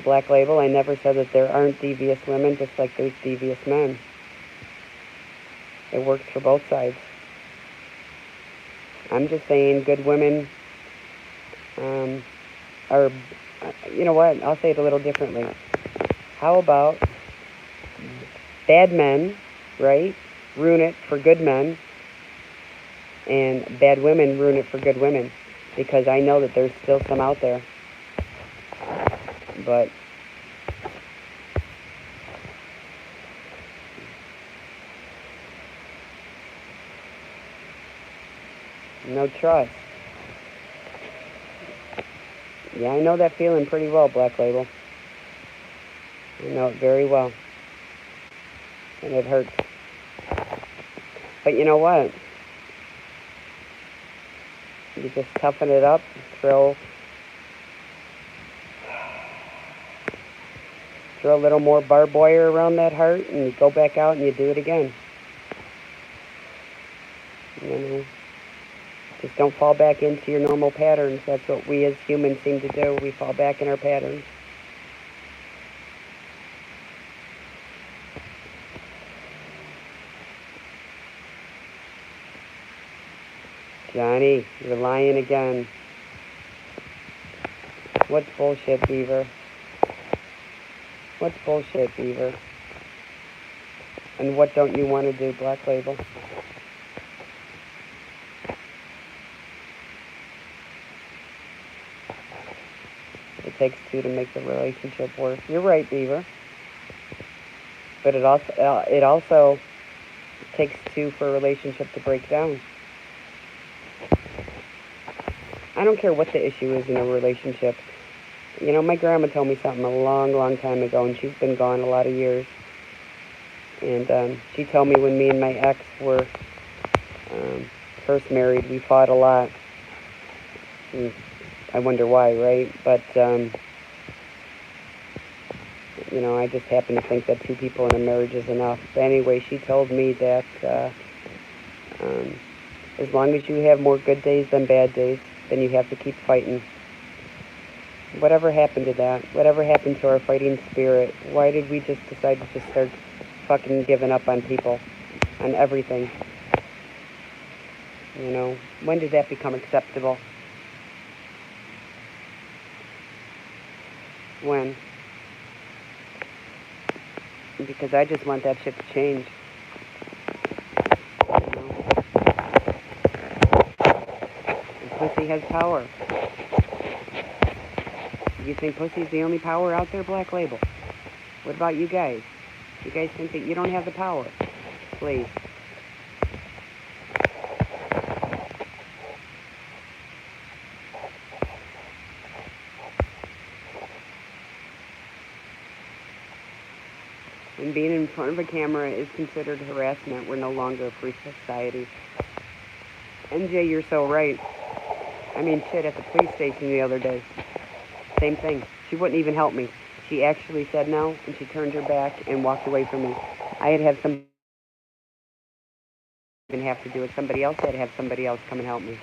Black Label, I never said that there aren't devious women, just like there's devious men. It works for both sides. I'm just saying good women are, you know what, I'll say it a little differently. How about bad men, right, ruin it for good men, and bad women ruin it for good women? Because I know that there's still some out there. But no trust. Yeah, I know that feeling pretty well, Black Label. I know it very well. And it hurts. But you know what? You just toughen it up, throw a little more barbed wire around that heart, and you go back out and you do it again. You know, just don't fall back into your normal patterns. That's what we as humans seem to do. We fall back in our patterns. Johnny, you're lying again. What's bullshit, Beaver? What's bullshit, Beaver? And what don't you want to do, Black Label? It takes 2 to make the relationship work. You're right, Beaver. But it also takes 2 for a relationship to break down. I don't care what the issue is in a relationship. You know, my grandma told me something a long, long time ago, and she's been gone a lot of years. And she told me when me and my ex were first married, we fought a lot. And I wonder why, right? But, you know, I just happen to think that 2 people in a marriage is enough. But anyway, she told me that as long as you have more good days than bad days, then you have to keep fighting. Whatever happened to that? Whatever happened to our fighting spirit? Why did we just decide to just start fucking giving up on people, on everything? You know, when did that become acceptable? When? Because I just want that shit to change. You know? And pussy has power. You think pussy's the only power out there, Black Label? What about you guys? You guys think that you don't have the power? Please. When being in front of a camera is considered harassment, we're no longer a free society. NJ, you're so right. I mean, shit, at the police station the other day. Same thing. She wouldn't even help me. She actually said no, and she turned her back and walked away from me. I had to have somebody even have to do it. Somebody else had to have somebody else come and help me.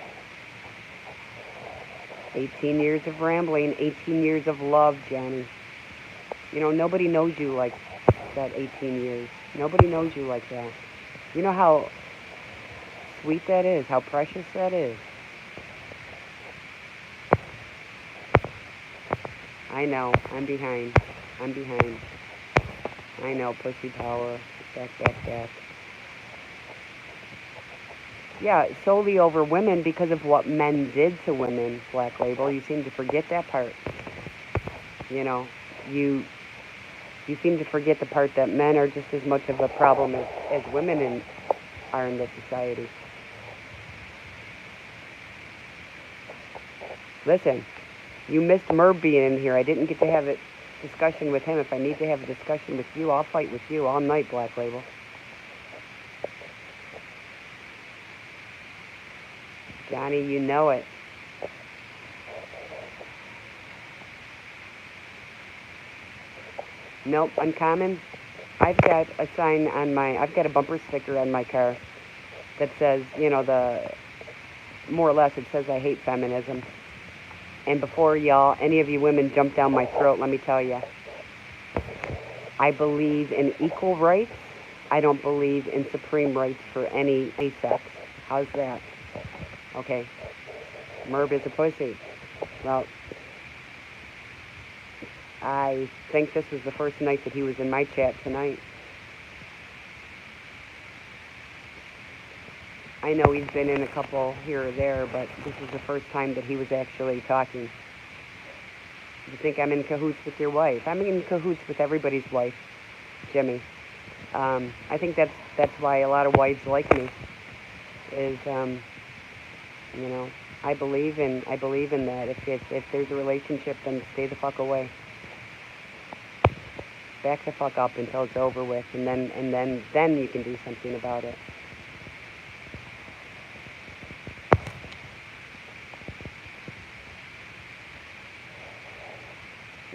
18 years of rambling, 18 years of love, Johnny. You know, nobody knows you like that 18 years. Nobody knows you like that. You know how sweet that is, how precious that is. I know, I'm behind. I'm behind. I know, pussy power. Back, back, back. Yeah, solely over women because of what men did to women, Black Label. You seem to forget that part. You know, you seem to forget the part that men are just as much of a problem as women are in this society. Listen, you missed Merv being in here. I didn't get to have a discussion with him. If I need to have a discussion with you, I'll fight with you all night, Black Label. Johnny, you know it. Nope, uncommon. I've got a sign on I've got a bumper sticker on my car that says, you know, more or less it says I hate feminism. And before y'all, any of you women jump down my throat, let me tell you, I believe in equal rights. I don't believe in supreme rights for any sex. How's that? Okay. Merb is a pussy. Well, I think this was the first night that he was in my chat tonight. I know he's been in a couple here or there, but this is the first time that he was actually talking. You think I'm in cahoots with your wife? I'm in cahoots with everybody's wife, Jimmy. I think that's why a lot of wives like me. Is you know, I believe in that. If there's a relationship, then stay the fuck away. Back the fuck up until it's over with, and then you can do something about it.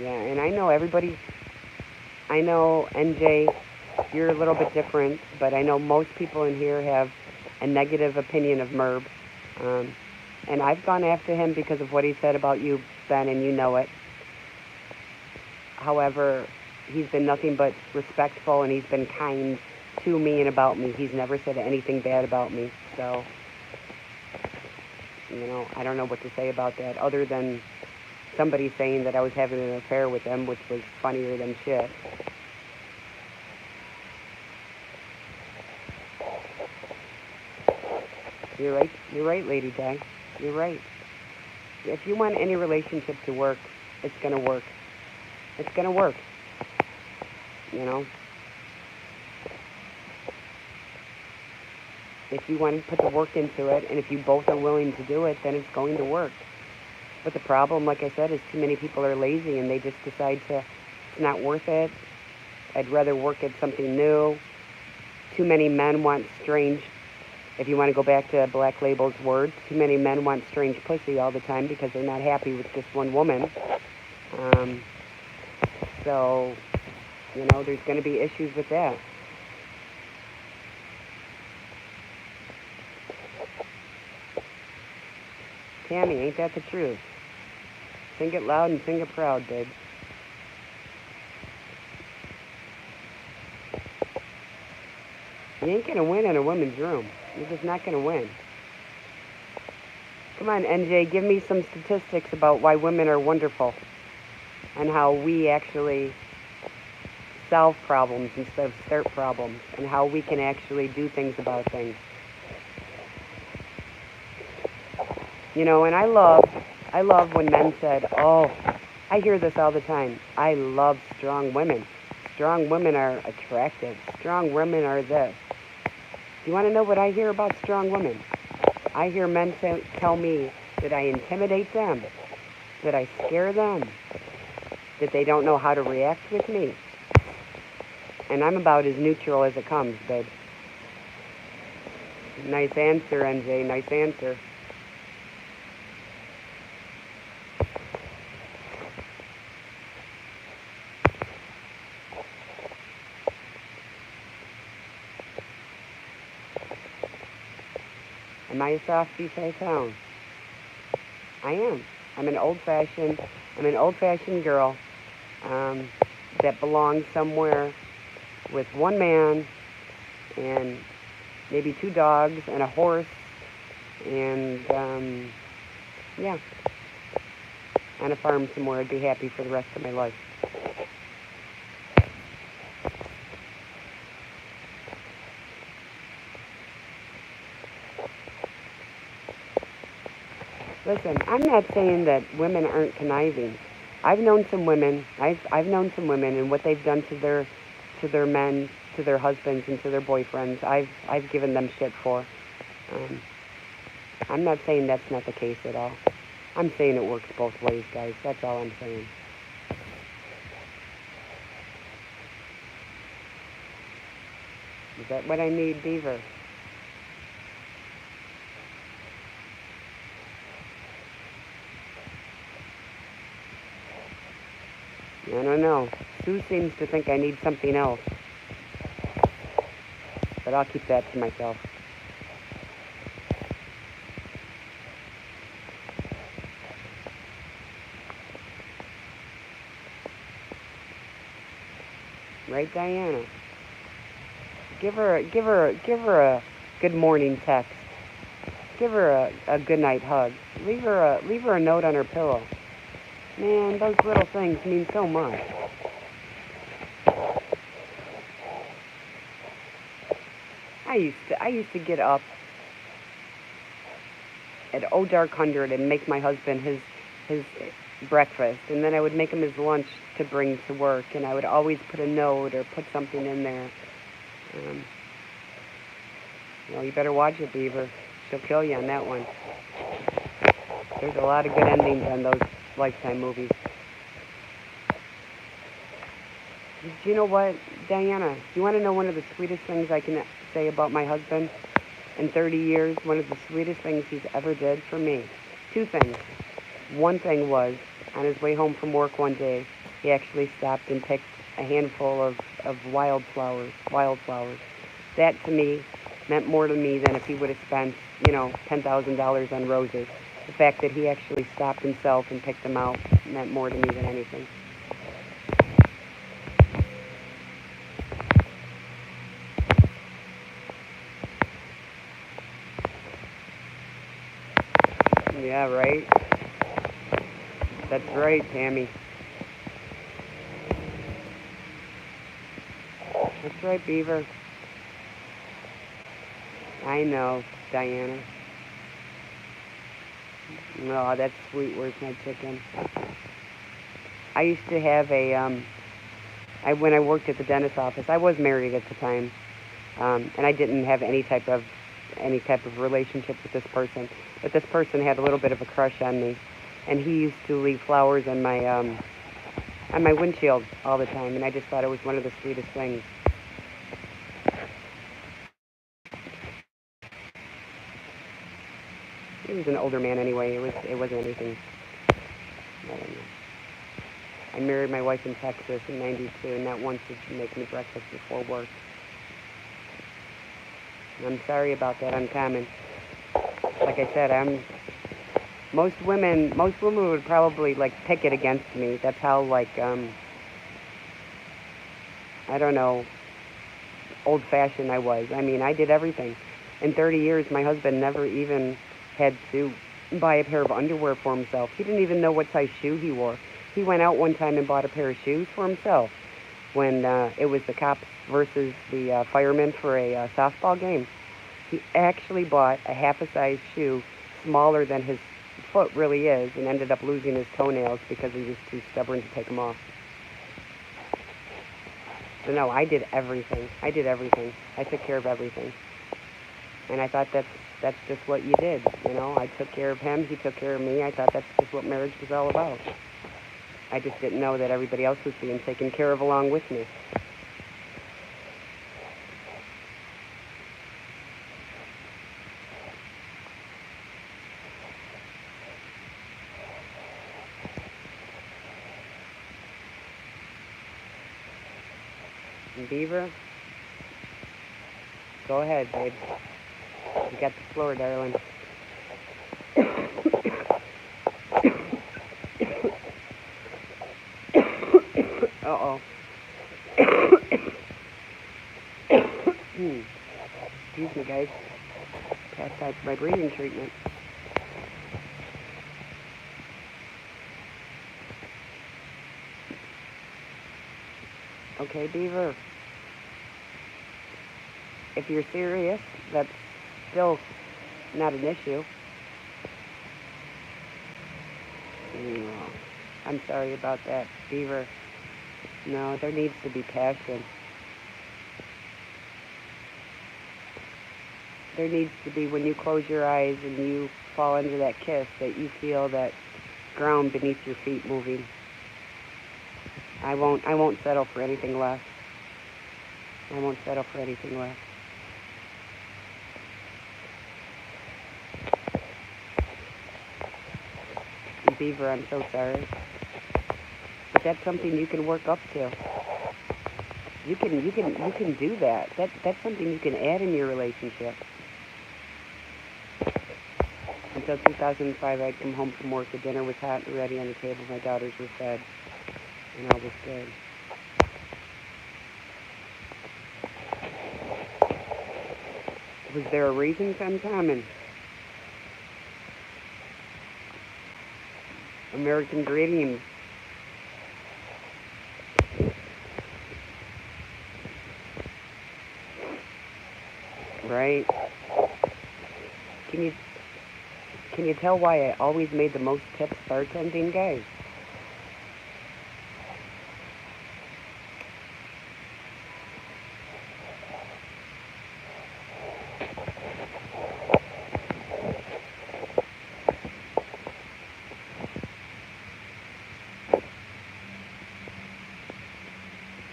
Yeah, and I know everybody. I know NJ, you're a little bit different, but I know most people in here have a negative opinion of Merb. Um, and I've gone after him because of what he said about you, Ben, and you know it. However, he's been nothing but respectful, and he's been kind to me and about me. He's never said anything bad about me. So, you know, I don't know what to say about that other than somebody saying that I was having an affair with them, which was funnier than shit. You're right, Lady Di. You're right. If you want any relationship to work, it's gonna work. It's gonna work. You know? If you want to put the work into it, and if you both are willing to do it, then it's going to work. But the problem, like I said, is too many people are lazy and they just decide it's not worth it. I'd rather work at something new. Too many men want strange, if you want to go back to Black Label's words, too many men want strange pussy all the time because they're not happy with just one woman. So, you know, there's going to be issues with that. Tammy, ain't that the truth? Sing it loud and sing it proud, babe. You ain't gonna win in a woman's room. You're just not gonna win. Come on, NJ, give me some statistics about why women are wonderful and how we actually solve problems instead of start problems and how we can actually do things about things. You know, and I love when men said, oh, I hear this all the time. I love strong women. Strong women are attractive. Strong women are this. Do you want to know what I hear about strong women? I hear men tell me that I intimidate them, that I scare them, that they don't know how to react with me. And I'm about as neutral as it comes, babe. Nice answer, NJ. Nice answer. Am I a softie, Faye? I am. I'm an old-fashioned girl that belongs somewhere with one man and maybe 2 dogs and a horse and, yeah, on a farm somewhere. I'd be happy for the rest of my life. Listen, I'm not saying that women aren't conniving. I've known some women. I've known some women, and what they've done to their men, to their husbands, and to their boyfriends. I've given them shit for. Um, I'm not saying that's not the case at all. I'm saying it works both ways, guys. That's all I'm saying. Is that what I need, Beaver? I don't know. Sue seems to think I need something else. But I'll keep that to myself. Right, Diana? Give her a good morning text. Give her a good night hug. Leave her a note on her pillow. Man, those little things mean so much. I used to get up at dark 100 and make my husband his breakfast, and then I would make him his lunch to bring to work, and I would always put a note or put something in there. Well, you better watch it, Beaver. She'll kill you on that one. There's a lot of good endings on those Lifetime movies. Do you know what, Diana? Do you want to know one of the sweetest things I can say about my husband? In 30 years, one of the sweetest things he's ever did for me. 2 things. One thing was, on his way home from work one day, he actually stopped and picked a handful of wildflowers. That, to me, meant more to me than if he would have spent, $10,000 on roses. The fact that he actually stopped himself and picked them out meant more to me than anything. Yeah, right? That's right, Tammy. That's right, Beaver. I know, Diana. No, that's sweet. Where's my chicken? I used to have when I worked at the dentist's office, I was married at the time, and I didn't have any type of relationship with this person. But this person had a little bit of a crush on me, and he used to leave flowers on my windshield all the time, and I just thought it was one of the sweetest things. He was an older man anyway. It wasn't anything. I don't know. I married my wife in Texas in '92, and not once did she make me breakfast before work. And I'm sorry about that, Uncommon. Like I said, most women would probably pick it against me. That's how I don't know, old-fashioned I was. I mean, I did everything. In 30 years, my husband never even had to buy a pair of underwear for himself. He didn't even know what size shoe he wore. He went out one time and bought a pair of shoes for himself when it was the cops versus the firemen for a softball game. He actually bought a half a size shoe smaller than his foot really is and ended up losing his toenails because he was too stubborn to take them off. So no, I did everything. I did everything. I took care of everything. And I thought that's just what you did, you know. I took care of him, he took care of me. I thought that's just what marriage was all about. I just didn't know that everybody else was being taken care of along with me. Beaver, go ahead, babe. You got the floor, darling. Uh-oh. Excuse me, guys. Past time for my breathing treatment. Okay, Beaver. If you're serious, that's still not an issue. No. I'm sorry about that, Beaver. No, there needs to be passion. There needs to be, when you close your eyes and you fall into that kiss, that you feel that ground beneath your feet moving. I won't settle for anything less. I won't settle for anything less. Beaver, I'm so sorry. But that's something you can work up to. You can do that. That's something you can add in your relationship. Until 2005, I'd come home from work, the dinner was hot and ready on the table, my daughters were fed, and all was good. Was there a reason sometime? American greetings. Right? Can you tell why I always made the most tips bartending, guys?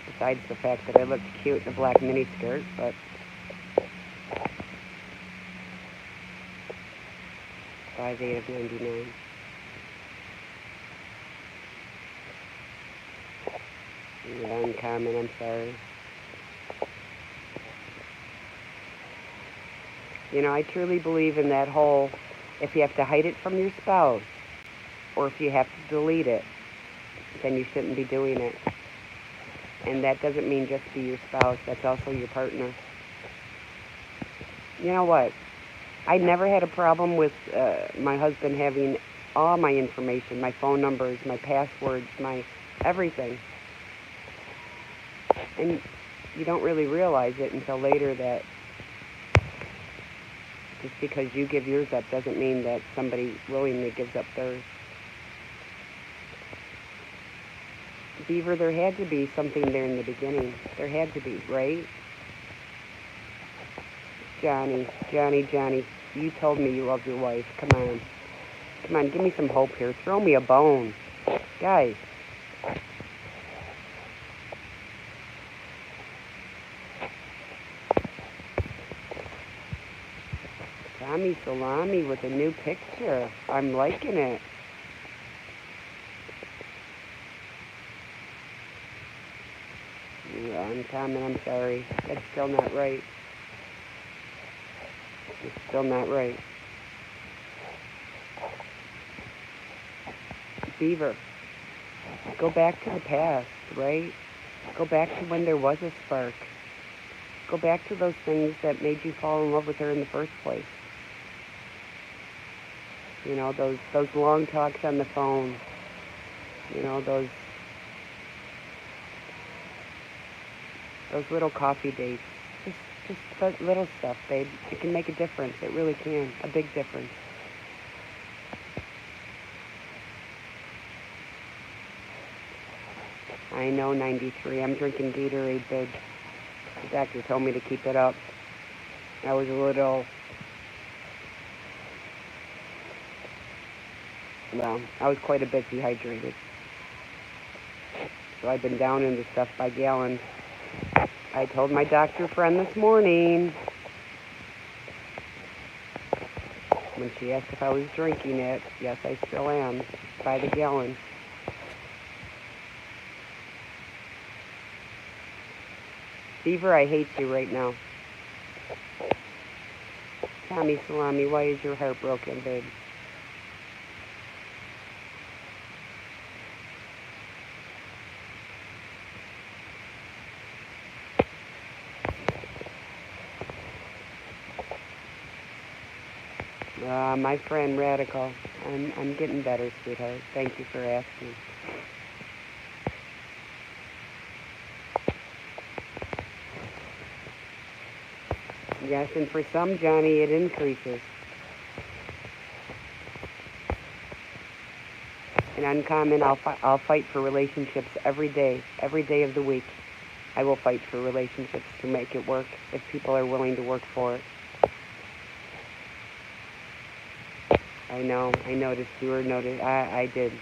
Besides the fact that I looked cute in a black miniskirt, but 5'8" of 99. Yeah, uncommon, I'm sorry. You know, I truly believe in that whole, if you have to hide it from your spouse, or if you have to delete it, then you shouldn't be doing it. And that doesn't mean just be your spouse, that's also your partner. You know what? I never had a problem with my husband having all my information, my phone numbers, my passwords, my everything. And you don't really realize it until later that just because you give yours up doesn't mean that somebody willingly gives up theirs. Beaver, there had to be something there in the beginning. There had to be, right? Johnny, you told me you loved your wife. Come on, give me some hope here. Throw me a bone. Guys. Tommy Salami with a new picture. I'm liking it. Uncommon, I'm sorry. That's still not right. It's still not right. Beaver, go back to the past, right? Go back to when there was a spark. Go back to those things that made you fall in love with her in the first place. You know, those long talks on the phone. You know, those little coffee dates. Just that little stuff, babe. It can make a difference. It really can. A big difference. I know, 93. I'm drinking Gatorade, babe. The doctor told me to keep it up. I was a little, well, I was quite a bit dehydrated. So I've been down in the stuff by gallons. I told my doctor friend this morning when she asked if I was drinking it. Yes, I still am, by the gallon. Beaver, I hate you right now. Tommy Salami, why is your heart broken, babe? My friend Radical, I'm getting better, sweetheart. Thank you for asking. Yes, and for some, Johnny, it increases. In Uncommon, I'll fight for relationships every day of the week. I will fight for relationships to make it work if people are willing to work for it. I know, I noticed you were noticed. I did.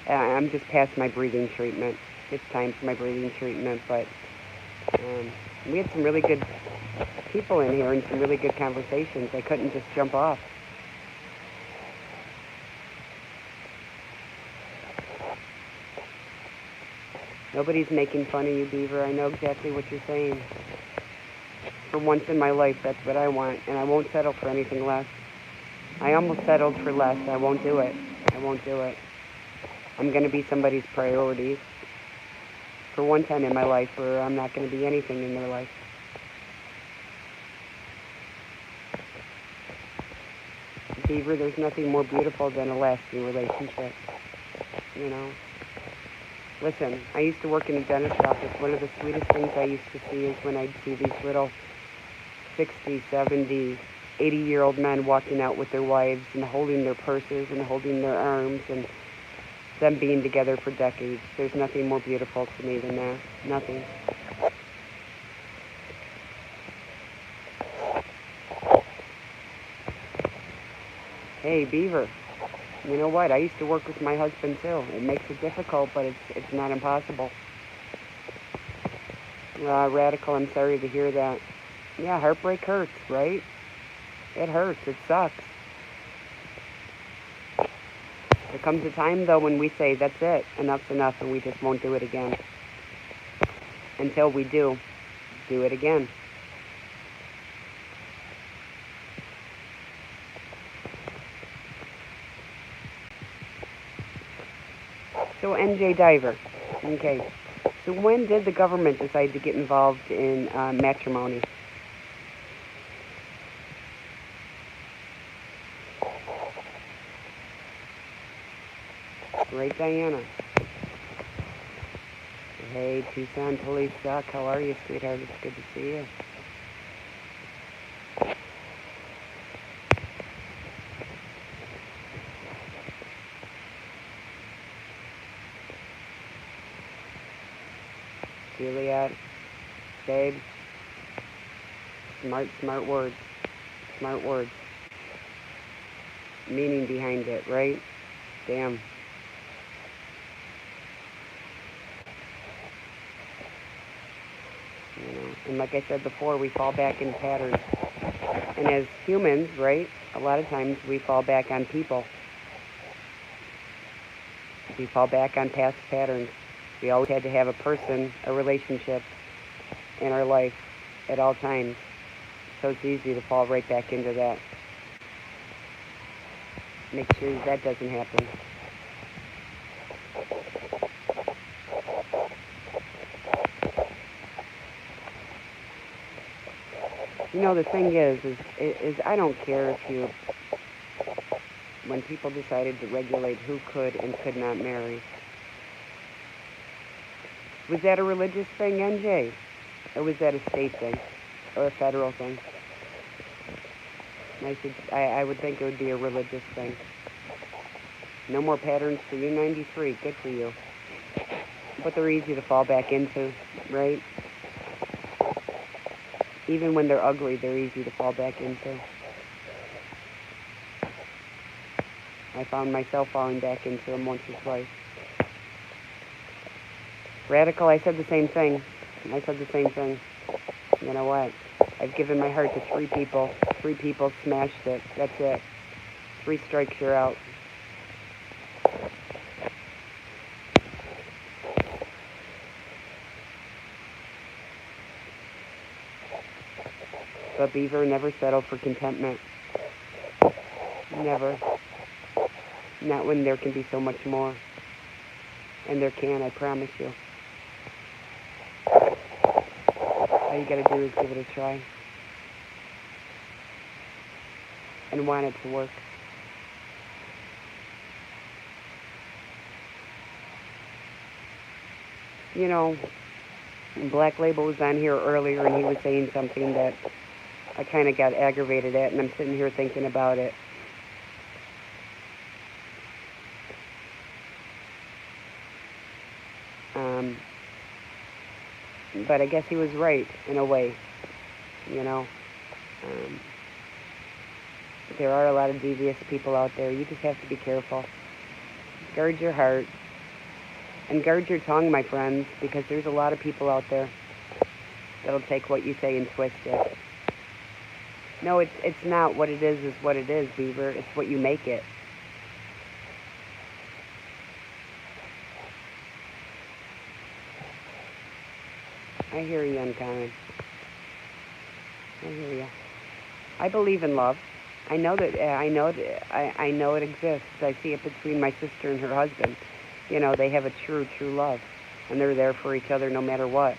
I'm just past my breathing treatment. It's time for my breathing treatment, but we had some really good people in here and some really good conversations. I couldn't just jump off. Nobody's making fun of you, Beaver. I know exactly what you're saying. For once in my life, that's what I want, and I won't settle for anything less. I almost settled for less. I won't do it. I won't do it. I'm going to be somebody's priority for one time in my life, or I'm not going to be anything in their life. Beaver, there's nothing more beautiful than a lasting relationship, you know. Listen, I used to work in a dentist's office. One of the sweetest things I used to see is when I'd see these little 60, 70, 80-year-old men walking out with their wives and holding their purses and holding their arms and them being together for decades. There's nothing more beautiful to me than that. Nothing. Hey, Beaver, you know what? I used to work with my husband too. It makes it difficult, but it's not impossible. Radical, I'm sorry to hear that. Yeah, heartbreak hurts, right? It hurts. It sucks. There comes a time, though, when we say, that's it, enough's enough, and we just won't do it again. Until we do it again. So, NJ Diver. Okay. So when did the government decide to get involved in matrimony? Right, Diana? Hey, Tucson Police Suck. How are you, sweetheart? It's good to see you. Juliet, babe, smart words. Smart words. Meaning behind it, right? Damn. You know, and like I said before, we fall back in patterns. And as humans, right, a lot of times we fall back on people. We fall back on past patterns. We always had to have a person, a relationship in our life at all times. So it's easy to fall right back into that. Make sure that doesn't happen. You know, the thing is I don't care if you when people decided to regulate who could and could not marry. Was that a religious thing, NJ? Or was that a state thing? Or a federal thing? I would think it would be a religious thing. No more patterns for you, 93. Good for you. But they're easy to fall back into, right? Even when they're ugly, they're easy to fall back into. I found myself falling back into them once or twice. Radical, I said the same thing. You know what? I've given my heart to 3 people. 3 people smashed it. That's it. 3 strikes, you're out. But Beaver, never settle for contentment. Never. Not when there can be so much more. And there can, I promise you. All you gotta do is give it a try. And want it to work. You know, Black Label was on here earlier and he was saying something that I kind of got aggravated at, and I'm sitting here thinking about it. But I guess he was right in a way, you know. There are a lot of devious people out there. You just have to be careful. Guard your heart. And guard your tongue, my friends, because there's a lot of people out there that'll take what you say and twist it. No, it's not. What it is what it is, Beaver. It's what you make it. I hear you, Uncommon. I hear you. I believe in love. I know that. I know it exists. I see it between my sister and her husband. You know, they have a true love, and they're there for each other no matter what.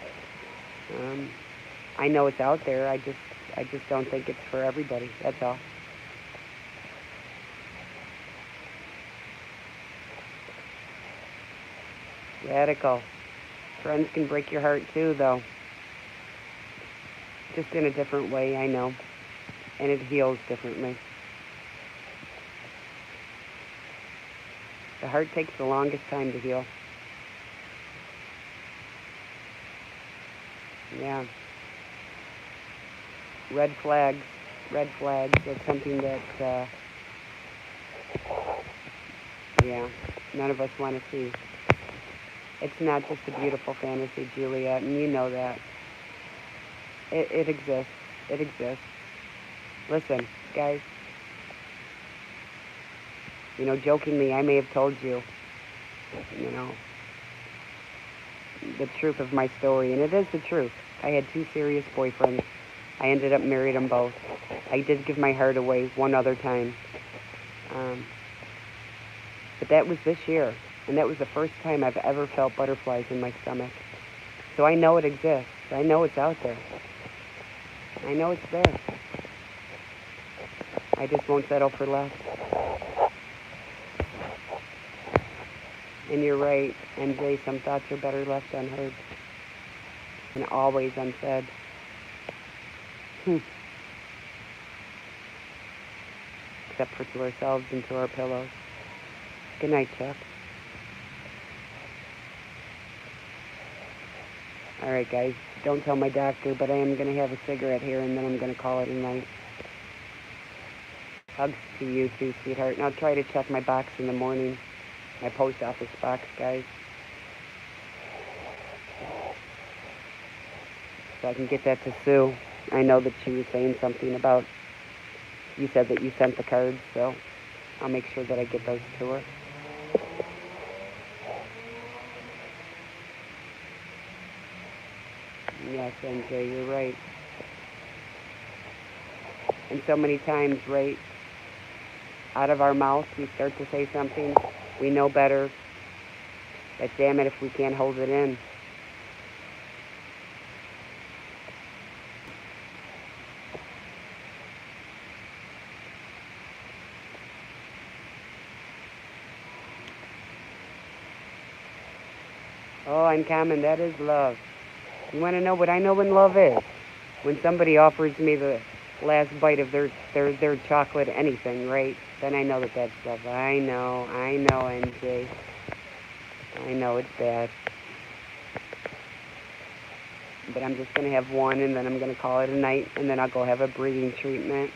I know it's out there. I just don't think it's for everybody. That's all. Radical. Friends can break your heart too, though. Just in a different way, I know. And it heals differently. The heart takes the longest time to heal. Yeah. Red flags. Red flags. That's something that, yeah, none of us want to see. It's not just a beautiful fantasy, Juliet, and you know that. It exists. It exists. Listen, guys. You know, jokingly, I may have told you, you know, the truth of my story, and it is the truth. I had 2 serious boyfriends. I ended up married them both. I did give my heart away one other time. But that was this year, and that was the first time I've ever felt butterflies in my stomach. So I know it exists. I know it's out there. I know it's there. I just won't settle for less. And you're right, NJ, some thoughts are better left unheard and always unsaid. Except for to ourselves and to our pillows. Good night, Chuck. All right, guys, don't tell my doctor, but I am going to have a cigarette here, and then I'm going to call it a night. Hugs to you too, sweetheart. And I'll try to check my box in the morning. My post office box, guys. So I can get that to Sue. I know that she was saying something about, you said that you sent the cards, so I'll make sure that I get those to her. Yes, NJ, you're right. And so many times, right, out of our mouth, we start to say something, we know better, but damn it if we can't hold it in. Well, Uncommon, that is love. You want to know what I know when love is? When somebody offers me the last bite of their chocolate anything, right? Then I know that that's love. I know, NJ. I know it's bad. But I'm just going to have one, and then I'm going to call it a night, and then I'll go have a breathing treatment.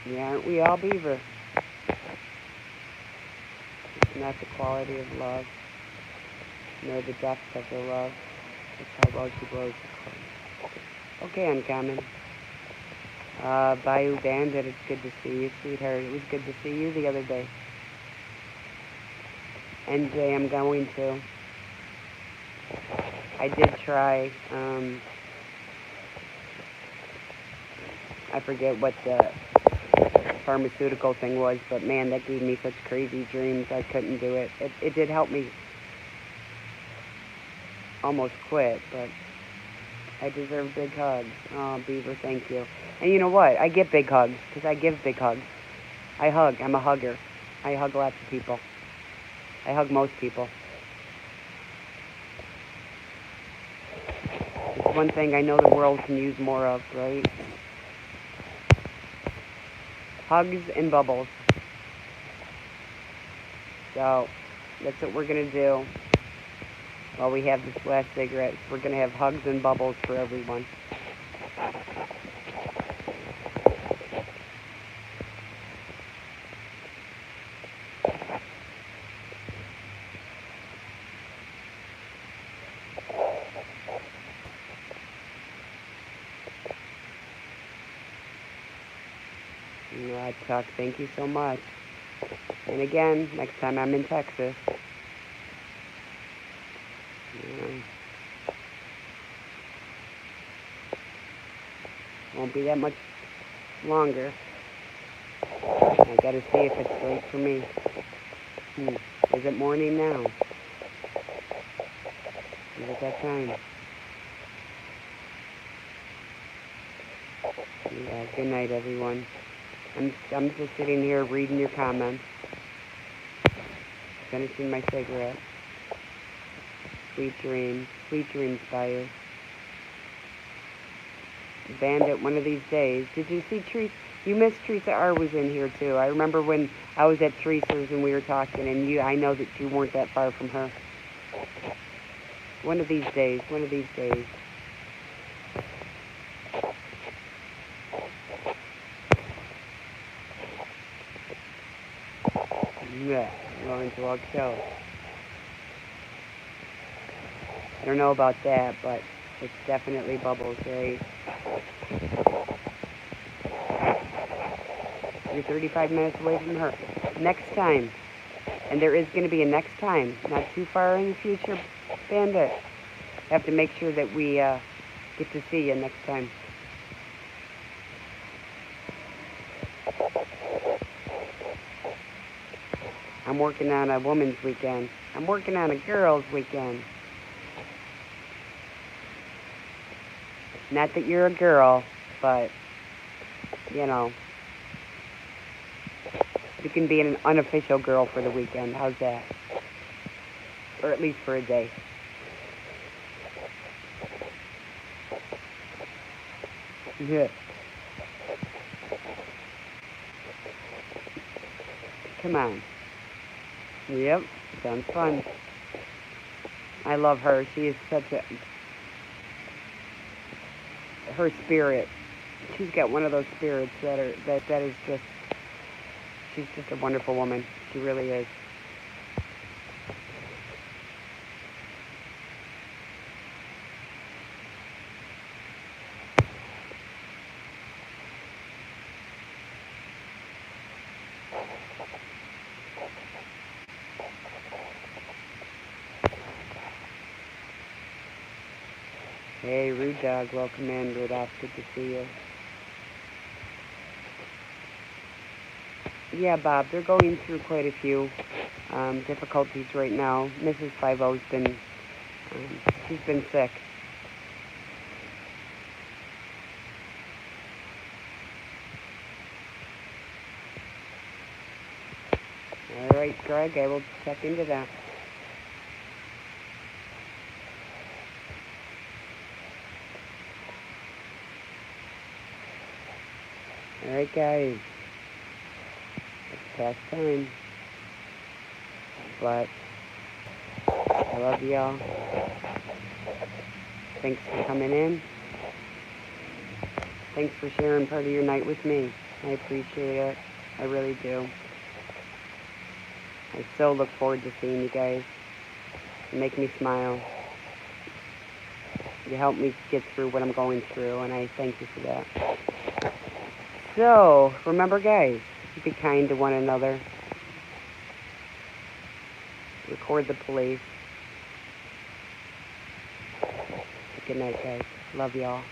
Yeah, aren't we all, Beaver? It's not the quality of love, nor the depth of the love. It's how well she blows the corn. Okay, Uncommon. Bayou Bandit, it's good to see you, sweetheart. It was good to see you the other day. NJ, I'm going to. I did try, I forget what the pharmaceutical thing was, but man, that gave me such crazy dreams. I couldn't do it. It did help me almost quit, but I deserve big hugs. Oh, Beaver, thank you. And you know what? I get big hugs because I give big hugs. I hug. I'm a hugger. I hug lots of people. I hug most people. It's one thing I know the world can use more of, right? Hugs and bubbles. So that's what we're going to do while we have this last cigarette. We're going to have hugs and bubbles for everyone. Chuck, thank you so much. And again, next time I'm in Texas. Won't be that much longer. I gotta see if it's late for me. Is it morning now? Is it that time? Yeah, good night, everyone. I'm just sitting here reading your comments. Finishing my cigarette. Sweet dreams by you. Bandit, one of these days. Did you see Teresa? You missed Teresa R was in here too. I remember when I was at Teresa's and we were talking, and I know that you weren't that far from her. One of these days. Yeah, Lawrence Walk Show. I don't know about that, but it's definitely Bubbles, right? You're 35 minutes away from her. Next time. And there is going to be a next time. Not too far in the future, Bandit. Have to make sure that we get to see you next time. I'm working on a woman's weekend. I'm working on a girl's weekend. Not that you're a girl, but, you know, you can be an unofficial girl for the weekend. How's that? Or at least for a day. Yeah. Come on. Yep, sounds fun. I love her. She is such a... Her spirit. She's got one of those spirits that is just... She's just a wonderful woman. She really is. Hey, Rude Dog, welcome in. Rudolph, good to see you. Yeah, Bob, they're going through quite a few difficulties right now. Mrs. 50's been, she's been sick. All right, Greg, I will check into that. All right, guys, it's past time, but I love y'all. Thanks for coming in. Thanks for sharing part of your night with me. I appreciate it. I really do. I still look forward to seeing you guys. You make me smile. You help me get through what I'm going through, and I thank you for that. So, remember, guys, be kind to one another. Record the police. Good night, guys. Love y'all.